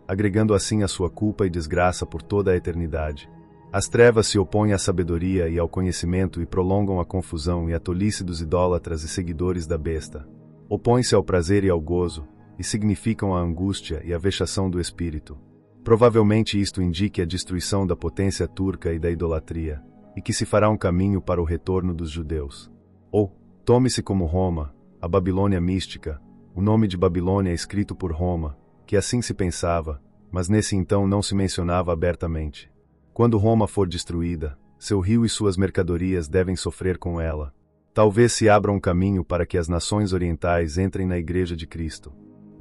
agregando assim a sua culpa e desgraça por toda a eternidade. As trevas se opõem à sabedoria e ao conhecimento e prolongam a confusão e a tolice dos idólatras e seguidores da besta. Opõem-se ao prazer e ao gozo, e significam a angústia e a vexação do espírito. Provavelmente isto indique a destruição da potência turca e da idolatria, e que se fará um caminho para o retorno dos judeus. Ou, tome-se como Roma, a Babilônia mística, o nome de Babilônia é escrito por Roma, que assim se pensava, mas nesse então não se mencionava abertamente. Quando Roma for destruída, seu rio e suas mercadorias devem sofrer com ela. Talvez se abra um caminho para que as nações orientais entrem na Igreja de Cristo.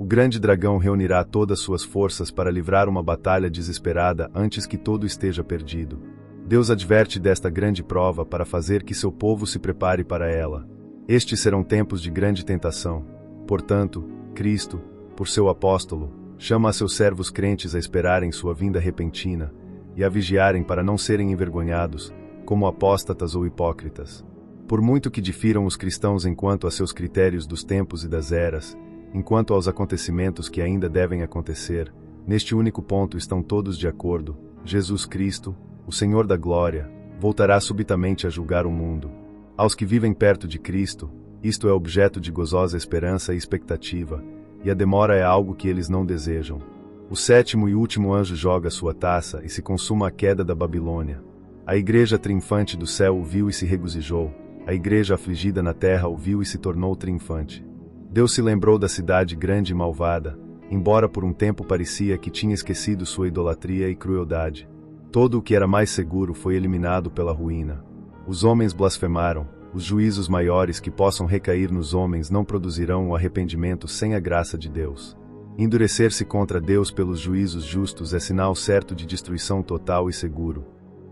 O grande dragão reunirá todas suas forças para livrar uma batalha desesperada antes que todo esteja perdido. Deus adverte desta grande prova para fazer que seu povo se prepare para ela. Estes serão tempos de grande tentação. Portanto, Cristo, por seu apóstolo, chama a seus servos crentes a esperarem sua vinda repentina e a vigiarem para não serem envergonhados, como apóstatas ou hipócritas. Por muito que difiram os cristãos enquanto a seus critérios dos tempos e das eras, enquanto aos acontecimentos que ainda devem acontecer, neste único ponto estão todos de acordo: Jesus Cristo, o Senhor da Glória, voltará subitamente a julgar o mundo. Aos que vivem perto de Cristo, isto é objeto de gozosa esperança e expectativa, e a demora é algo que eles não desejam. O sétimo e último anjo joga sua taça e se consuma a queda da Babilônia. A igreja triunfante do céu o viu e se regozijou, a igreja afligida na terra o viu e se tornou triunfante. Deus se lembrou da cidade grande e malvada, embora por um tempo parecia que tinha esquecido sua idolatria e crueldade. Todo o que era mais seguro foi eliminado pela ruína. Os homens blasfemaram, os juízos maiores que possam recair nos homens não produzirão o arrependimento sem a graça de Deus. Endurecer-se contra Deus pelos juízos justos é sinal certo de destruição total e seguro.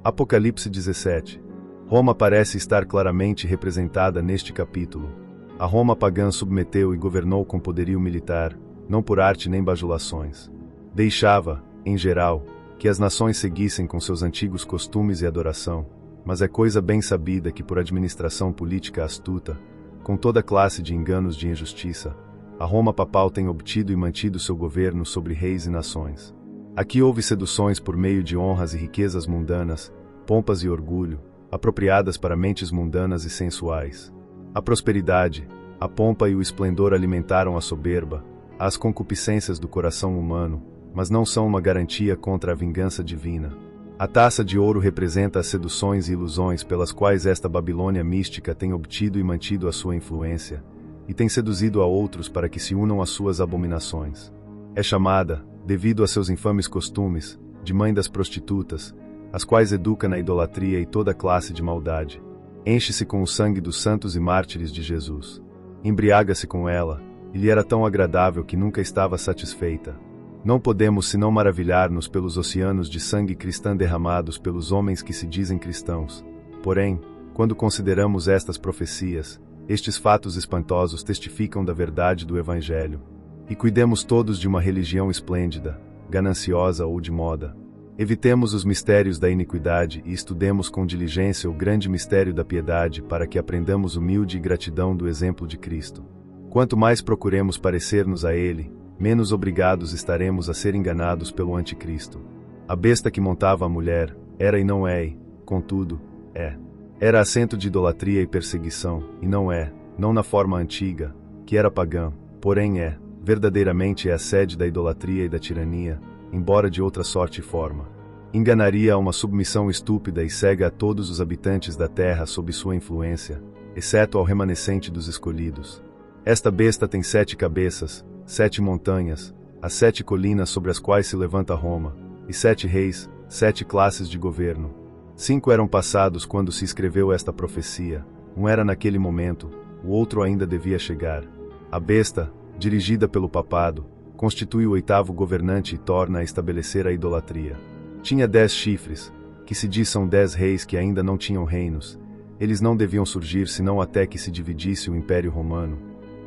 Apocalipse 17. Roma parece estar claramente representada neste capítulo. A Roma pagã submeteu e governou com poderio militar, não por arte nem bajulações. Deixava, em geral, que as nações seguissem com seus antigos costumes e adoração, mas é coisa bem sabida que por administração política astuta, com toda classe de enganos de injustiça, a Roma papal tem obtido e mantido seu governo sobre reis e nações. Aqui houve seduções por meio de honras e riquezas mundanas, pompas e orgulho, apropriadas para mentes mundanas e sensuais. A prosperidade, a pompa e o esplendor alimentaram a soberba, as concupiscências do coração humano, mas não são uma garantia contra a vingança divina. A taça de ouro representa as seduções e ilusões pelas quais esta Babilônia mística tem obtido e mantido a sua influência, e tem seduzido a outros para que se unam às suas abominações. É chamada, devido a seus infames costumes, de mãe das prostitutas, as quais educa na idolatria e toda classe de maldade. Enche-se com o sangue dos santos e mártires de Jesus. Embriaga-se com ela, e lhe era tão agradável que nunca estava satisfeita. Não podemos senão maravilhar-nos pelos oceanos de sangue cristã derramados pelos homens que se dizem cristãos. Porém, quando consideramos estas profecias, estes fatos espantosos testificam da verdade do Evangelho. E cuidemos todos de uma religião esplêndida, gananciosa ou de moda. Evitemos os mistérios da iniquidade e estudemos com diligência o grande mistério da piedade para que aprendamos humilde e gratidão do exemplo de Cristo. Quanto mais procuremos parecer-nos a Ele, menos obrigados estaremos a ser enganados pelo anticristo. A besta que montava a mulher, era e não é, contudo, é. Era assento de idolatria e perseguição, e não é, não na forma antiga, que era pagã, porém é, verdadeiramente é a sede da idolatria e da tirania, embora de outra sorte e forma. Enganaria a uma submissão estúpida e cega a todos os habitantes da terra sob sua influência, exceto ao remanescente dos escolhidos. Esta besta tem 7 cabeças, 7 montanhas, as 7 colinas sobre as quais se levanta Roma, e 7 reis, 7 classes de governo. 5 eram passados quando se escreveu esta profecia, um era naquele momento, o outro ainda devia chegar. A besta, dirigida pelo papado, constitui o 8º governante e torna a estabelecer a idolatria. Tinha 10 chifres, que se diz são 10 reis que ainda não tinham reinos. Eles não deviam surgir senão até que se dividisse o Império Romano.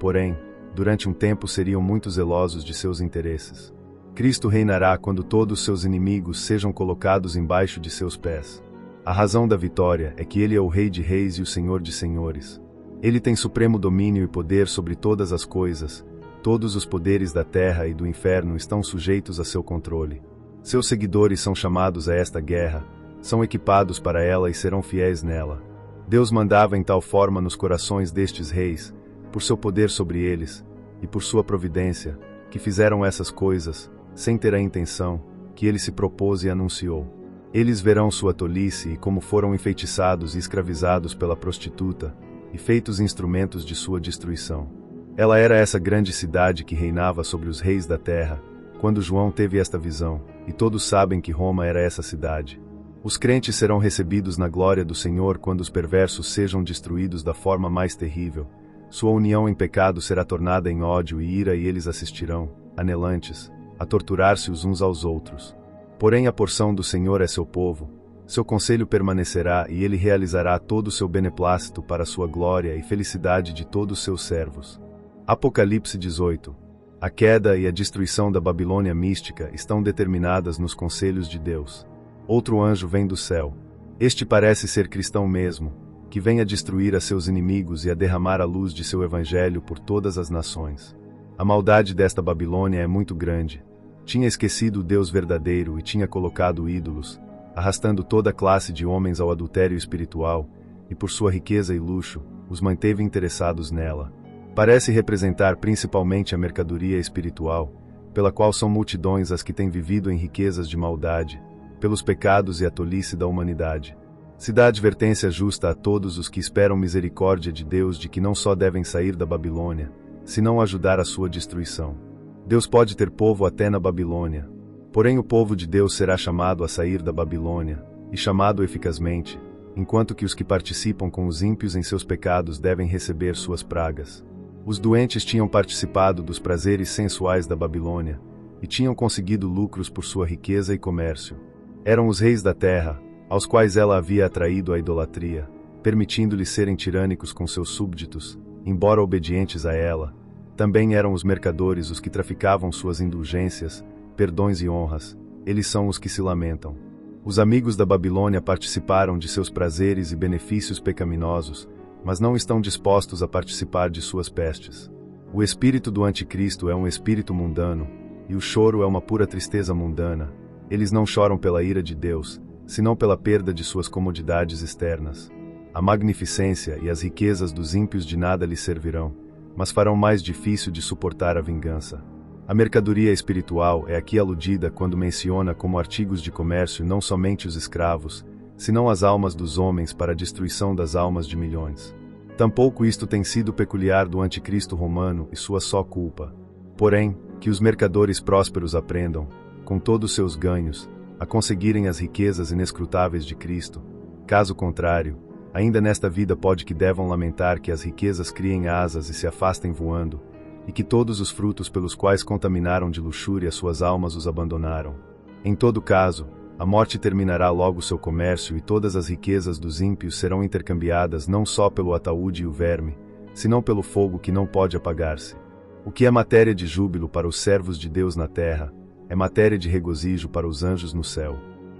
Porém, durante um tempo seriam muito zelosos de seus interesses. Cristo reinará quando todos seus inimigos sejam colocados embaixo de seus pés. A razão da vitória é que ele é o Rei de Reis e o Senhor de Senhores. Ele tem supremo domínio e poder sobre todas as coisas. Todos os poderes da terra e do inferno estão sujeitos a seu controle. Seus seguidores são chamados a esta guerra, são equipados para ela e serão fiéis nela. Deus mandava em tal forma nos corações destes reis, por seu poder sobre eles, e por sua providência, que fizeram essas coisas, sem ter a intenção, que ele se propôs e anunciou. Eles verão sua tolice e como foram enfeitiçados e escravizados pela prostituta, e feitos instrumentos de sua destruição. Ela era essa grande cidade que reinava sobre os reis da terra, quando João teve esta visão, e todos sabem que Roma era essa cidade. Os crentes serão recebidos na glória do Senhor quando os perversos sejam destruídos da forma mais terrível. Sua união em pecado será tornada em ódio e ira e eles assistirão, anelantes, a torturar-se os uns aos outros. Porém a porção do Senhor é seu povo, seu conselho permanecerá e ele realizará todo o seu beneplácito para a sua glória e felicidade de todos os seus servos. Apocalipse 18. A queda e a destruição da Babilônia mística estão determinadas nos conselhos de Deus. Outro anjo vem do céu. Este parece ser cristão mesmo, que vem a destruir a seus inimigos e a derramar a luz de seu evangelho por todas as nações. A maldade desta Babilônia é muito grande. Tinha esquecido o Deus verdadeiro e tinha colocado ídolos, arrastando toda a classe de homens ao adultério espiritual, e por sua riqueza e luxo, os manteve interessados nela. Parece representar principalmente a mercadoria espiritual, pela qual são multidões as que têm vivido em riquezas de maldade, pelos pecados e a tolice da humanidade. Se dá advertência justa a todos os que esperam misericórdia de Deus de que não só devem sair da Babilônia, senão ajudar a sua destruição. Deus pode ter povo até na Babilônia. Porém o povo de Deus será chamado a sair da Babilônia, e chamado eficazmente, enquanto que os que participam com os ímpios em seus pecados devem receber suas pragas. Os doentes tinham participado dos prazeres sensuais da Babilônia, e tinham conseguido lucros por sua riqueza e comércio. Eram os reis da terra, aos quais ela havia atraído à idolatria, permitindo-lhes serem tirânicos com seus súbditos, embora obedientes a ela. Também eram os mercadores os que traficavam suas indulgências, perdões e honras. Eles são os que se lamentam. Os amigos da Babilônia participaram de seus prazeres e benefícios pecaminosos, mas não estão dispostos a participar de suas pestes. O espírito do anticristo é um espírito mundano, e o choro é uma pura tristeza mundana. Eles não choram pela ira de Deus, senão pela perda de suas comodidades externas. A magnificência e as riquezas dos ímpios de nada lhes servirão, mas farão mais difícil de suportar a vingança. A mercadoria espiritual é aqui aludida quando menciona como artigos de comércio não somente os escravos, senão as almas dos homens para a destruição das almas de milhões. Tampouco isto tem sido peculiar do anticristo romano e sua só culpa. Porém, que os mercadores prósperos aprendam, com todos os seus ganhos, a conseguirem as riquezas inescrutáveis de Cristo. Caso contrário, ainda nesta vida pode que devam lamentar que as riquezas criem asas e se afastem voando, e que todos os frutos pelos quais contaminaram de luxúria suas almas os abandonaram. Em todo caso, a morte terminará logo seu comércio e todas as riquezas dos ímpios serão intercambiadas não só pelo ataúde e o verme, senão pelo fogo que não pode apagar-se. O que é matéria de júbilo para os servos de Deus na terra, é matéria de regozijo para os anjos no céu.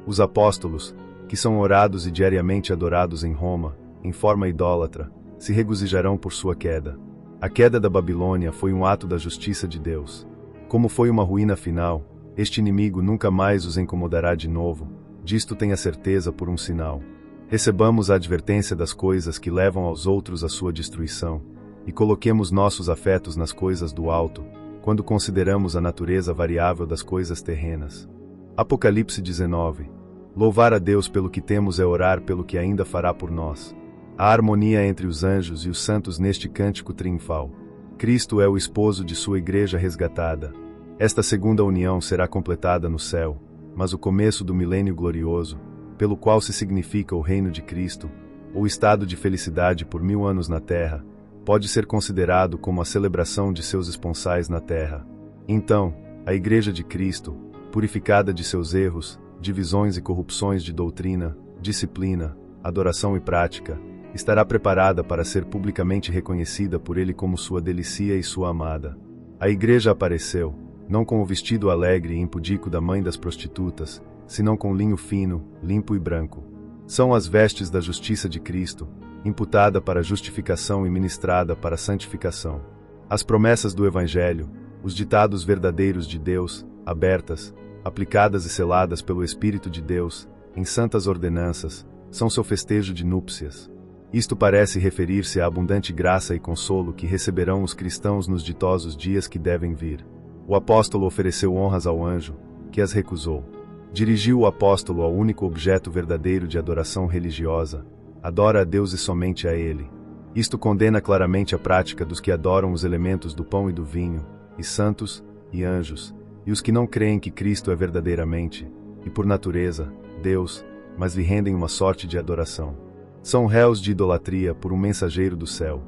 Os apóstolos, que são orados e diariamente adorados em Roma, em forma idólatra, se regozijarão por sua queda. A queda da Babilônia foi um ato da justiça de Deus. Como foi uma ruína final, este inimigo nunca mais os incomodará de novo, disto tenha certeza por um sinal. Recebamos a advertência das coisas que levam aos outros à sua destruição, e coloquemos nossos afetos nas coisas do alto, quando consideramos a natureza variável das coisas terrenas. Apocalipse 19. Louvar a Deus pelo que temos é orar pelo que ainda fará por nós. A harmonia entre os anjos e os santos neste cântico triunfal. Cristo é o esposo de sua igreja resgatada. Esta segunda união será completada no céu, mas o começo do milênio glorioso, pelo qual se significa o reino de Cristo, ou estado de felicidade por 1000 anos na terra, pode ser considerado como a celebração de seus esponsais na terra. Então, a Igreja de Cristo, purificada de seus erros, divisões e corrupções de doutrina, disciplina, adoração e prática, estará preparada para ser publicamente reconhecida por ele como sua delicia e sua amada. A igreja apareceu, não com o vestido alegre e impudico da mãe das prostitutas, senão com linho fino, limpo e branco. São as vestes da justiça de Cristo, imputada para justificação e ministrada para santificação. As promessas do Evangelho, os ditados verdadeiros de Deus, abertas, aplicadas e seladas pelo Espírito de Deus, em santas ordenanças, são seu festejo de núpcias. Isto parece referir-se à abundante graça e consolo que receberão os cristãos nos ditosos dias que devem vir. O apóstolo ofereceu honras ao anjo, que as recusou. Dirigiu o apóstolo ao único objeto verdadeiro de adoração religiosa: adora a Deus e somente a Ele. Isto condena claramente a prática dos que adoram os elementos do pão e do vinho, e santos, e anjos, e os que não creem que Cristo é verdadeiramente, e por natureza, Deus, mas lhe rendem uma sorte de adoração. São réus de idolatria por um mensageiro do céu.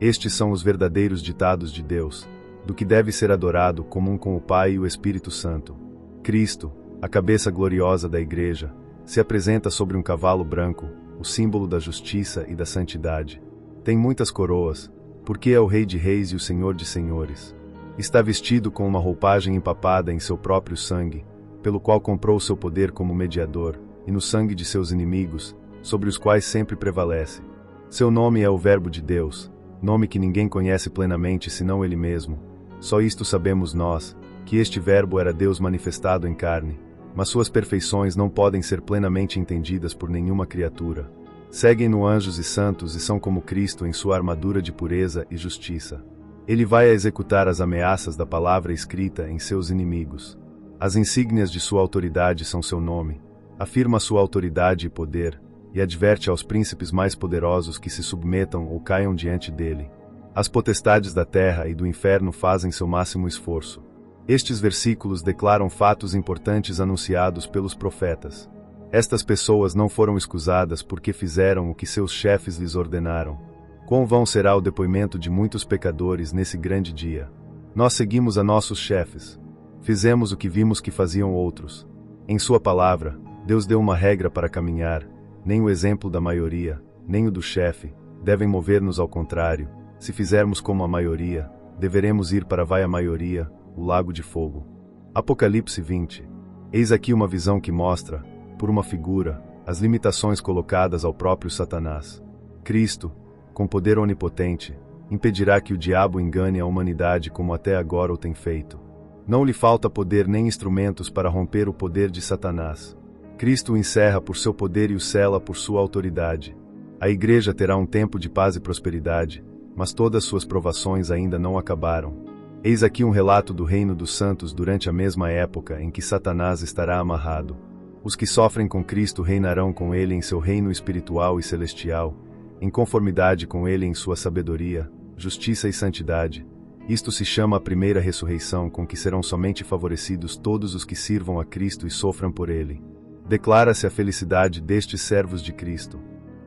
Estes são os verdadeiros ditados de Deus, do que deve ser adorado comum com o Pai e o Espírito Santo. Cristo, a cabeça gloriosa da Igreja, se apresenta sobre um cavalo branco, o símbolo da justiça e da santidade. Tem muitas coroas, porque é o Rei de Reis e o Senhor de Senhores. Está vestido com uma roupagem empapada em seu próprio sangue, pelo qual comprou seu poder como mediador, e no sangue de seus inimigos, sobre os quais sempre prevalece. Seu nome é o Verbo de Deus, nome que ninguém conhece plenamente senão Ele mesmo. Só isto sabemos nós, que este Verbo era Deus manifestado em carne, mas suas perfeições não podem ser plenamente entendidas por nenhuma criatura. Seguem-no anjos e santos e são como Cristo em sua armadura de pureza e justiça. Ele vai a executar as ameaças da palavra escrita em seus inimigos. As insígnias de sua autoridade são seu nome. Afirma sua autoridade e poder, e adverte aos príncipes mais poderosos que se submetam ou caiam diante dele. As potestades da terra e do inferno fazem seu máximo esforço. Estes versículos declaram fatos importantes anunciados pelos profetas. Estas pessoas não foram escusadas porque fizeram o que seus chefes lhes ordenaram. Quão vão será o depoimento de muitos pecadores nesse grande dia? Nós seguimos a nossos chefes. Fizemos o que vimos que faziam outros. Em sua palavra, Deus deu uma regra para caminhar. Nem o exemplo da maioria, nem o do chefe, devem mover-nos ao contrário. Se fizermos como a maioria, deveremos ir para a maioria, o lago de fogo. Apocalipse 20. Eis aqui uma visão que mostra, por uma figura, as limitações colocadas ao próprio Satanás. Cristo, com poder onipotente, impedirá que o diabo engane a humanidade como até agora o tem feito. Não lhe falta poder nem instrumentos para romper o poder de Satanás. Cristo o encerra por seu poder e o sela por sua autoridade. A Igreja terá um tempo de paz e prosperidade, mas todas suas provações ainda não acabaram. Eis aqui um relato do reino dos santos durante a mesma época em que Satanás estará amarrado. Os que sofrem com Cristo reinarão com ele em seu reino espiritual e celestial, em conformidade com ele em sua sabedoria, justiça e santidade. Isto se chama a primeira ressurreição, com que serão somente favorecidos todos os que sirvam a Cristo e sofram por ele. Declara-se a felicidade destes servos de Cristo.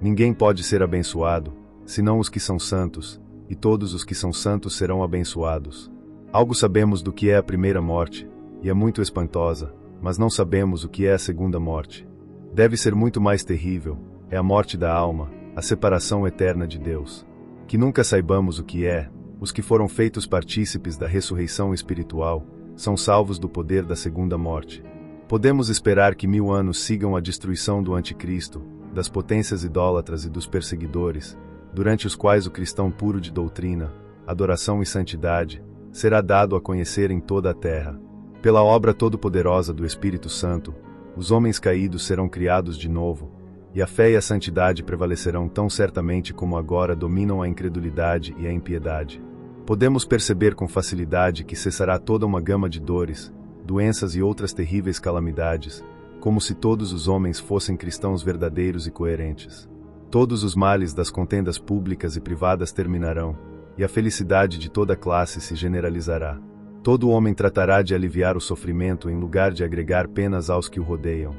Ninguém pode ser abençoado, senão os que são santos, e todos os que são santos serão abençoados. Algo sabemos do que é a primeira morte, e é muito espantosa, mas não sabemos o que é a segunda morte. Deve ser muito mais terrível, é a morte da alma, a separação eterna de Deus. Que nunca saibamos o que é, os que foram feitos partícipes da ressurreição espiritual, são salvos do poder da segunda morte. Podemos esperar que 1000 anos sigam a destruição do anticristo, das potências idólatras e dos perseguidores, durante os quais o cristão puro de doutrina, adoração e santidade, será dado a conhecer em toda a terra. Pela obra todo-poderosa do Espírito Santo, os homens caídos serão criados de novo, e a fé e a santidade prevalecerão tão certamente como agora dominam a incredulidade e a impiedade. Podemos perceber com facilidade que cessará toda uma gama de dores, doenças e outras terríveis calamidades, como se todos os homens fossem cristãos verdadeiros e coerentes. Todos os males das contendas públicas e privadas terminarão, e a felicidade de toda classe se generalizará. Todo homem tratará de aliviar o sofrimento em lugar de agregar penas aos que o rodeiam.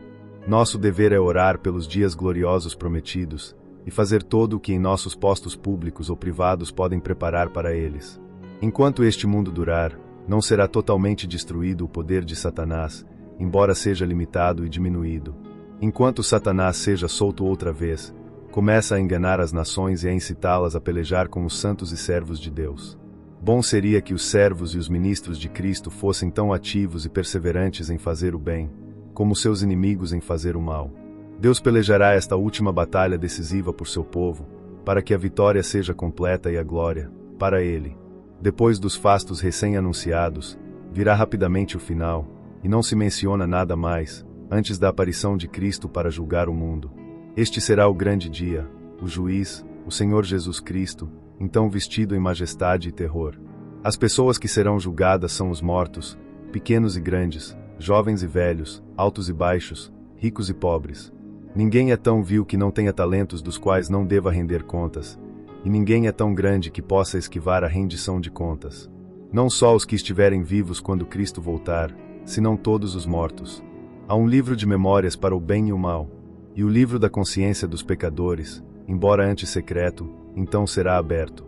Nosso dever é orar pelos dias gloriosos prometidos, e fazer todo o que em nossos postos públicos ou privados podem preparar para eles. Enquanto este mundo durar, não será totalmente destruído o poder de Satanás, embora seja limitado e diminuído. Enquanto Satanás seja solto outra vez, começa a enganar as nações e a incitá-las a pelejar com os santos e servos de Deus. Bom seria que os servos e os ministros de Cristo fossem tão ativos e perseverantes em fazer o bem, como seus inimigos em fazer o mal. Deus pelejará esta última batalha decisiva por seu povo, para que a vitória seja completa e a glória, para ele. Depois dos fastos recém-anunciados, virá rapidamente o final, e não se menciona nada mais, antes da aparição de Cristo para julgar o mundo. Este será o grande dia, o juiz, o Senhor Jesus Cristo, então vestido em majestade e terror. As pessoas que serão julgadas são os mortos, pequenos e grandes, jovens e velhos, altos e baixos, ricos e pobres. Ninguém é tão vil que não tenha talentos dos quais não deva render contas, e ninguém é tão grande que possa esquivar a rendição de contas. Não só os que estiverem vivos quando Cristo voltar, senão todos os mortos. Há um livro de memórias para o bem e o mal, e o livro da consciência dos pecadores, embora antes secreto, então será aberto.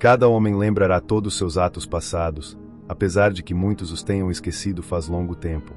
cada homem lembrará todos os seus atos passados, apesar de que muitos os tenham esquecido faz longo tempo.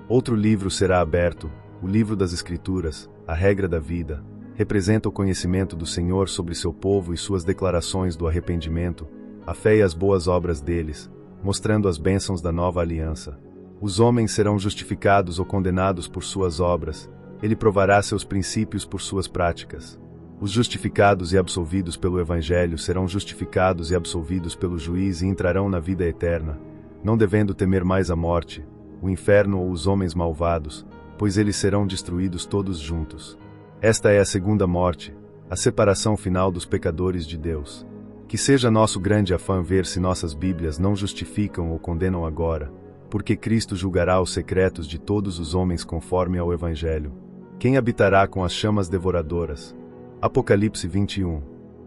Outro livro será aberto, o livro das Escrituras, a regra da vida, representa o conhecimento do Senhor sobre seu povo e suas declarações do arrependimento, a fé e as boas obras deles, mostrando as bênçãos da nova aliança. Os homens serão justificados ou condenados por suas obras, ele provará seus princípios por suas práticas. Os justificados e absolvidos pelo Evangelho serão justificados e absolvidos pelo juiz e entrarão na vida eterna, não devendo temer mais a morte, o inferno ou os homens malvados, pois eles serão destruídos todos juntos. Esta é a segunda morte, a separação final dos pecadores de Deus. Que seja nosso grande afã ver se nossas Bíblias não justificam ou condenam agora, porque Cristo julgará os secretos de todos os homens conforme ao Evangelho. Quem habitará com as chamas devoradoras? Apocalipse 21.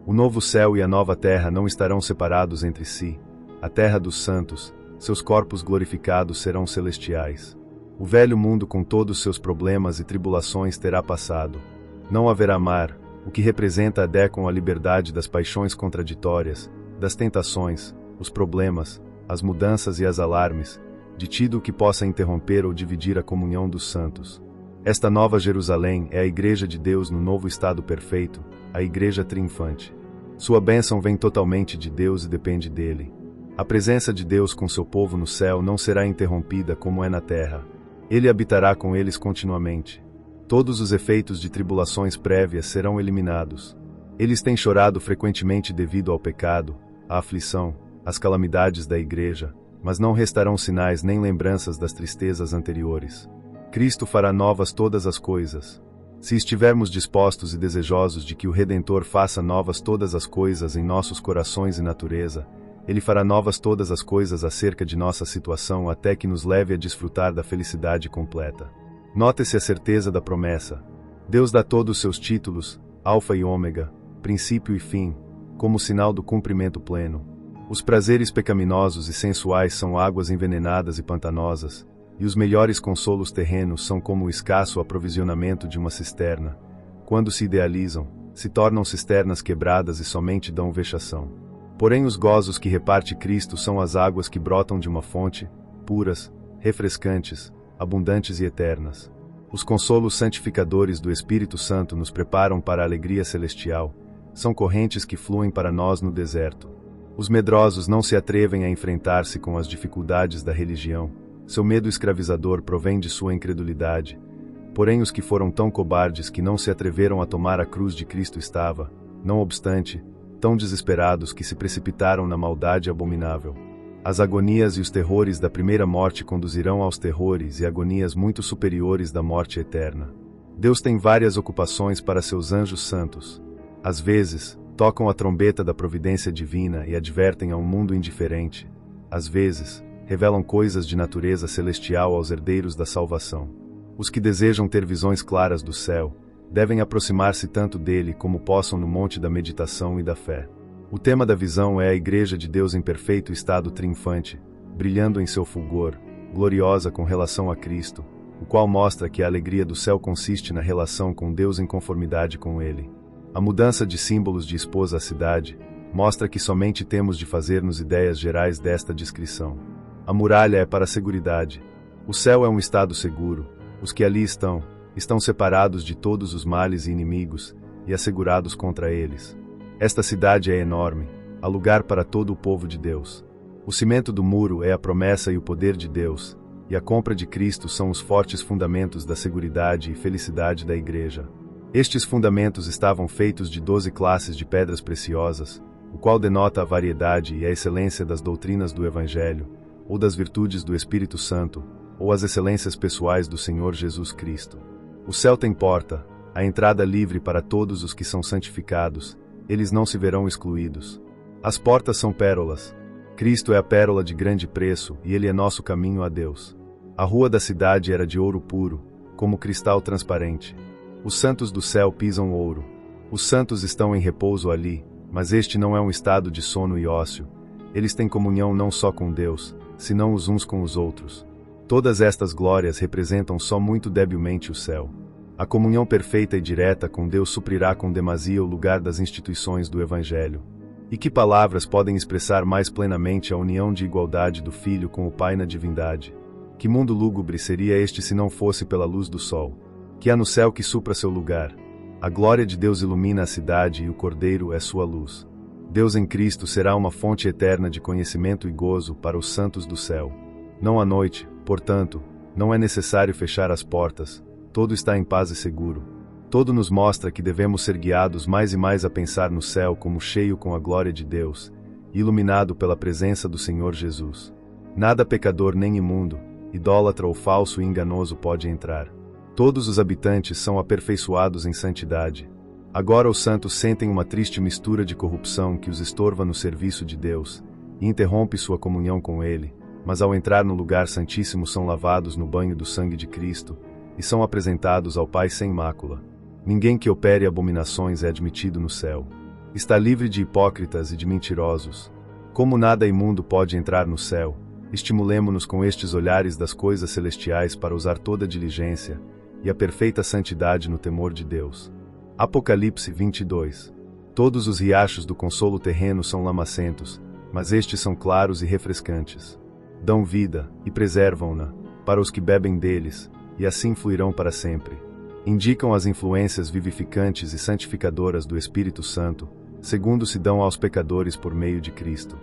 O novo céu e a nova terra não estarão separados entre si. A terra dos santos, seus corpos glorificados serão celestiais. O velho mundo com todos seus problemas e tribulações terá passado. Não haverá mar, o que representa a Dé com a liberdade das paixões contraditórias, das tentações, os problemas, as mudanças e as alarmes, de tudo o que possa interromper ou dividir a comunhão dos santos. Esta nova Jerusalém é a Igreja de Deus no novo estado perfeito, a Igreja triunfante. Sua bênção vem totalmente de Deus e depende dele. A presença de Deus com seu povo no céu não será interrompida como é na terra. Ele habitará com eles continuamente. Todos os efeitos de tribulações prévias serão eliminados. Eles têm chorado frequentemente devido ao pecado, à aflição, às calamidades da Igreja, mas não restarão sinais nem lembranças das tristezas anteriores. Cristo fará novas todas as coisas. Se estivermos dispostos e desejosos de que o Redentor faça novas todas as coisas em nossos corações e natureza, Ele fará novas todas as coisas acerca de nossa situação até que nos leve a desfrutar da felicidade completa. Note-se a certeza da promessa. Deus dá todos os seus títulos, Alfa e Ômega, princípio e fim, como sinal do cumprimento pleno. Os prazeres pecaminosos e sensuais são águas envenenadas e pantanosas, e os melhores consolos terrenos são como o escasso aprovisionamento de uma cisterna. Quando se idealizam, se tornam cisternas quebradas e somente dão vexação. Porém os gozos que reparte Cristo são as águas que brotam de uma fonte, puras, refrescantes, abundantes e eternas. Os consolos santificadores do Espírito Santo nos preparam para a alegria celestial, são correntes que fluem para nós no deserto. Os medrosos não se atrevem a enfrentar-se com as dificuldades da religião, seu medo escravizador provém de sua incredulidade. Porém os que foram tão cobardes que não se atreveram a tomar a cruz de Cristo estava, não obstante, tão desesperados que se precipitaram na maldade abominável. As agonias e os terrores da primeira morte conduzirão aos terrores e agonias muito superiores da morte eterna. Deus tem várias ocupações para seus anjos santos. Às vezes, tocam a trombeta da providência divina e advertem a um mundo indiferente. Às vezes, revelam coisas de natureza celestial aos herdeiros da salvação. Os que desejam ter visões claras do céu, devem aproximar-se tanto dele como possam no monte da meditação e da fé. O tema da visão é a Igreja de Deus em perfeito estado triunfante, brilhando em seu fulgor, gloriosa com relação a Cristo, o qual mostra que a alegria do céu consiste na relação com Deus em conformidade com ele. A mudança de símbolos de esposa à cidade mostra que somente temos de fazer-nos ideias gerais desta descrição. A muralha é para a seguridade. O céu é um estado seguro. Os que ali estão separados de todos os males e inimigos, e assegurados contra eles. Esta cidade é enorme, há lugar para todo o povo de Deus. O cimento do muro é a promessa e o poder de Deus, e a compra de Cristo são os fortes fundamentos da seguridade e felicidade da Igreja. Estes fundamentos estavam feitos de 12 classes de pedras preciosas, o qual denota a variedade e a excelência das doutrinas do Evangelho, ou das virtudes do Espírito Santo, ou as excelências pessoais do Senhor Jesus Cristo. O céu tem porta, a entrada livre para todos os que são santificados, eles não se verão excluídos. As portas são pérolas. Cristo é a pérola de grande preço, e ele é nosso caminho a Deus. A rua da cidade era de ouro puro, como cristal transparente. Os santos do céu pisam ouro. Os santos estão em repouso ali, mas este não é um estado de sono e ócio. Eles têm comunhão não só com Deus, senão os uns com os outros. Todas estas glórias representam só muito debilmente o céu. A comunhão perfeita e direta com Deus suprirá com demasia o lugar das instituições do Evangelho. E que palavras podem expressar mais plenamente a união de igualdade do Filho com o Pai na divindade? Que mundo lúgubre seria este se não fosse pela luz do sol, que há no céu que supra seu lugar? A glória de Deus ilumina a cidade e o Cordeiro é sua luz. Deus em Cristo será uma fonte eterna de conhecimento e gozo para os santos do céu. Não há noite, portanto, não é necessário fechar as portas, todo está em paz e seguro. Todo nos mostra que devemos ser guiados mais e mais a pensar no céu como cheio com a glória de Deus, iluminado pela presença do Senhor Jesus. Nada pecador nem imundo, idólatra ou falso e enganoso pode entrar. Todos os habitantes são aperfeiçoados em santidade. Agora os santos sentem uma triste mistura de corrupção que os estorva no serviço de Deus e interrompe sua comunhão com Ele, mas ao entrar no lugar santíssimo são lavados no banho do sangue de Cristo e são apresentados ao Pai sem mácula. Ninguém que opere abominações é admitido no céu. Está livre de hipócritas e de mentirosos. Como nada imundo pode entrar no céu, estimulemo-nos com estes olhares das coisas celestiais para usar toda a diligência e a perfeita santidade no temor de Deus. Apocalipse 22. Todos os riachos do consolo terreno são lamacentos, mas estes são claros e refrescantes. Dão vida, e preservam-na, para os que bebem deles, e assim fluirão para sempre. Indicam as influências vivificantes e santificadoras do Espírito Santo, segundo se dão aos pecadores por meio de Cristo.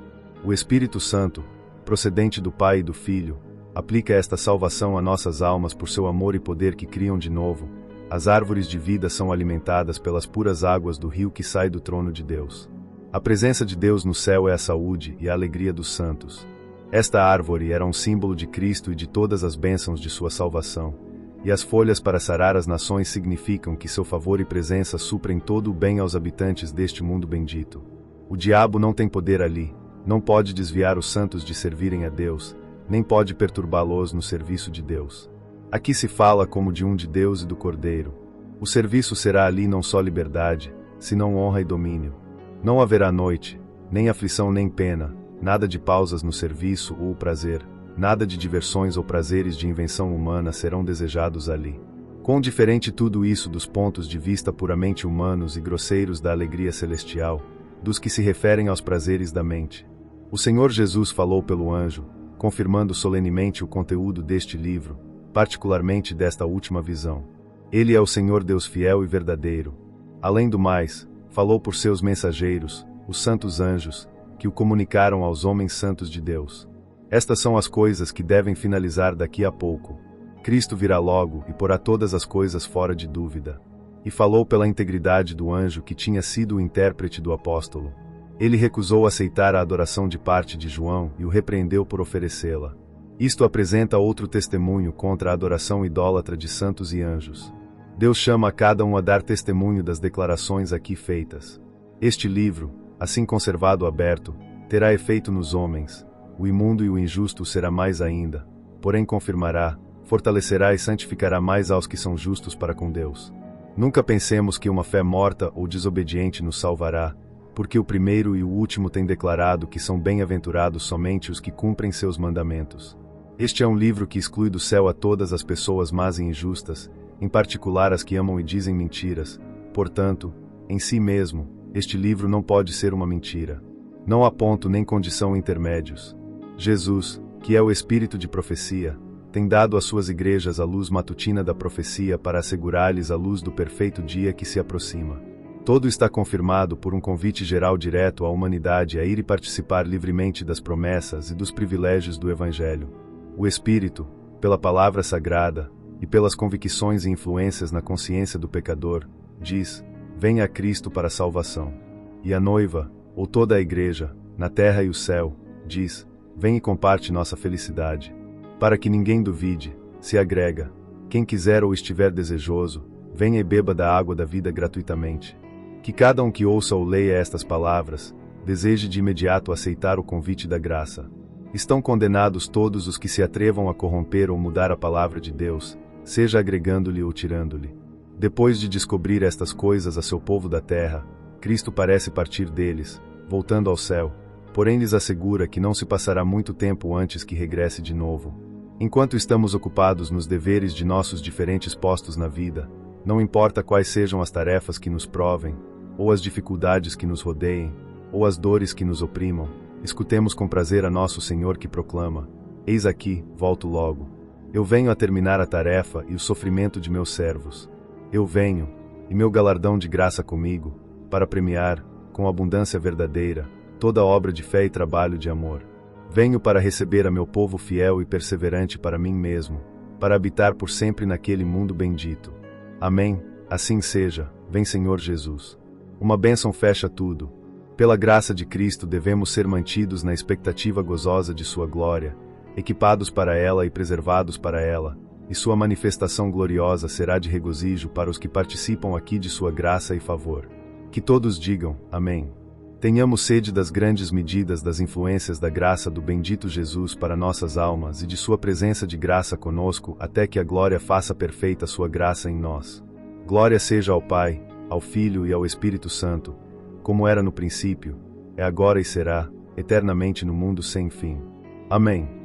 O Espírito Santo, procedente do Pai e do Filho, aplica esta salvação a nossas almas por seu amor e poder que criam de novo. As árvores de vida são alimentadas pelas puras águas do rio que sai do trono de Deus. A presença de Deus no céu é a saúde e a alegria dos santos. Esta árvore era um símbolo de Cristo e de todas as bênçãos de sua salvação, e as folhas para sarar as nações significam que seu favor e presença suprem todo o bem aos habitantes deste mundo bendito. O diabo não tem poder ali, não pode desviar os santos de servirem a Deus, nem pode perturbá-los no serviço de Deus. Aqui se fala como de um de Deus e do Cordeiro. O serviço será ali não só liberdade, senão honra e domínio. Não haverá noite, nem aflição nem pena, nada de pausas no serviço ou prazer, nada de diversões ou prazeres de invenção humana serão desejados ali. Quão diferente tudo isso dos pontos de vista puramente humanos e grosseiros da alegria celestial, dos que se referem aos prazeres da mente. O Senhor Jesus falou pelo anjo, confirmando solenemente o conteúdo deste livro, particularmente desta última visão. Ele é o Senhor Deus fiel e verdadeiro. Além do mais, falou por seus mensageiros, os santos anjos, que o comunicaram aos homens santos de Deus. Estas são as coisas que devem finalizar daqui a pouco. Cristo virá logo e porá todas as coisas fora de dúvida. E falou pela integridade do anjo que tinha sido o intérprete do apóstolo. Ele recusou aceitar a adoração de parte de João e o repreendeu por oferecê-la. Isto apresenta outro testemunho contra a adoração idólatra de santos e anjos. Deus chama a cada um a dar testemunho das declarações aqui feitas. Este livro, assim conservado aberto, terá efeito nos homens. O imundo e o injusto será mais ainda, porém confirmará, fortalecerá e santificará mais aos que são justos para com Deus. Nunca pensemos que uma fé morta ou desobediente nos salvará, porque o primeiro e o último têm declarado que são bem-aventurados somente os que cumprem seus mandamentos. Este é um livro que exclui do céu a todas as pessoas más e injustas, em particular as que amam e dizem mentiras. Portanto, em si mesmo, este livro não pode ser uma mentira. Não há ponto nem condição intermédios. Jesus, que é o Espírito de profecia, tem dado às suas igrejas a luz matutina da profecia para assegurar-lhes a luz do perfeito dia que se aproxima. Todo está confirmado por um convite geral direto à humanidade a ir e participar livremente das promessas e dos privilégios do Evangelho. O Espírito, pela palavra sagrada, e pelas convicções e influências na consciência do pecador, diz: venha a Cristo para a salvação. E a noiva, ou toda a igreja, na terra e o céu, diz: vem e comparte nossa felicidade. Para que ninguém duvide, se agrega: quem quiser ou estiver desejoso, venha e beba da água da vida gratuitamente. Que cada um que ouça ou leia estas palavras, deseje de imediato aceitar o convite da graça. Estão condenados todos os que se atrevam a corromper ou mudar a palavra de Deus, seja agregando-lhe ou tirando-lhe. Depois de descobrir estas coisas a seu povo da terra, Cristo parece partir deles, voltando ao céu, porém lhes assegura que não se passará muito tempo antes que regresse de novo. Enquanto estamos ocupados nos deveres de nossos diferentes postos na vida, não importa quais sejam as tarefas que nos provem, ou as dificuldades que nos rodeiem, ou as dores que nos oprimam, escutemos com prazer a nosso Senhor que proclama: Eis aqui, volto logo. Eu venho a terminar a tarefa e o sofrimento de meus servos. Eu venho, e meu galardão de graça comigo, para premiar, com abundância verdadeira, toda obra de fé e trabalho de amor. Venho para receber a meu povo fiel e perseverante para mim mesmo, para habitar por sempre naquele mundo bendito. Amém. Assim seja. Vem, Senhor Jesus. Uma bênção fecha tudo. Pela graça de Cristo devemos ser mantidos na expectativa gozosa de sua glória, equipados para ela e preservados para ela, e sua manifestação gloriosa será de regozijo para os que participam aqui de sua graça e favor. Que todos digam, amém. Tenhamos sede das grandes medidas das influências da graça do bendito Jesus para nossas almas e de sua presença de graça conosco até que a glória faça perfeita sua graça em nós. Glória seja ao Pai, ao Filho e ao Espírito Santo, como era no princípio, é agora e será, eternamente no mundo sem fim. Amém.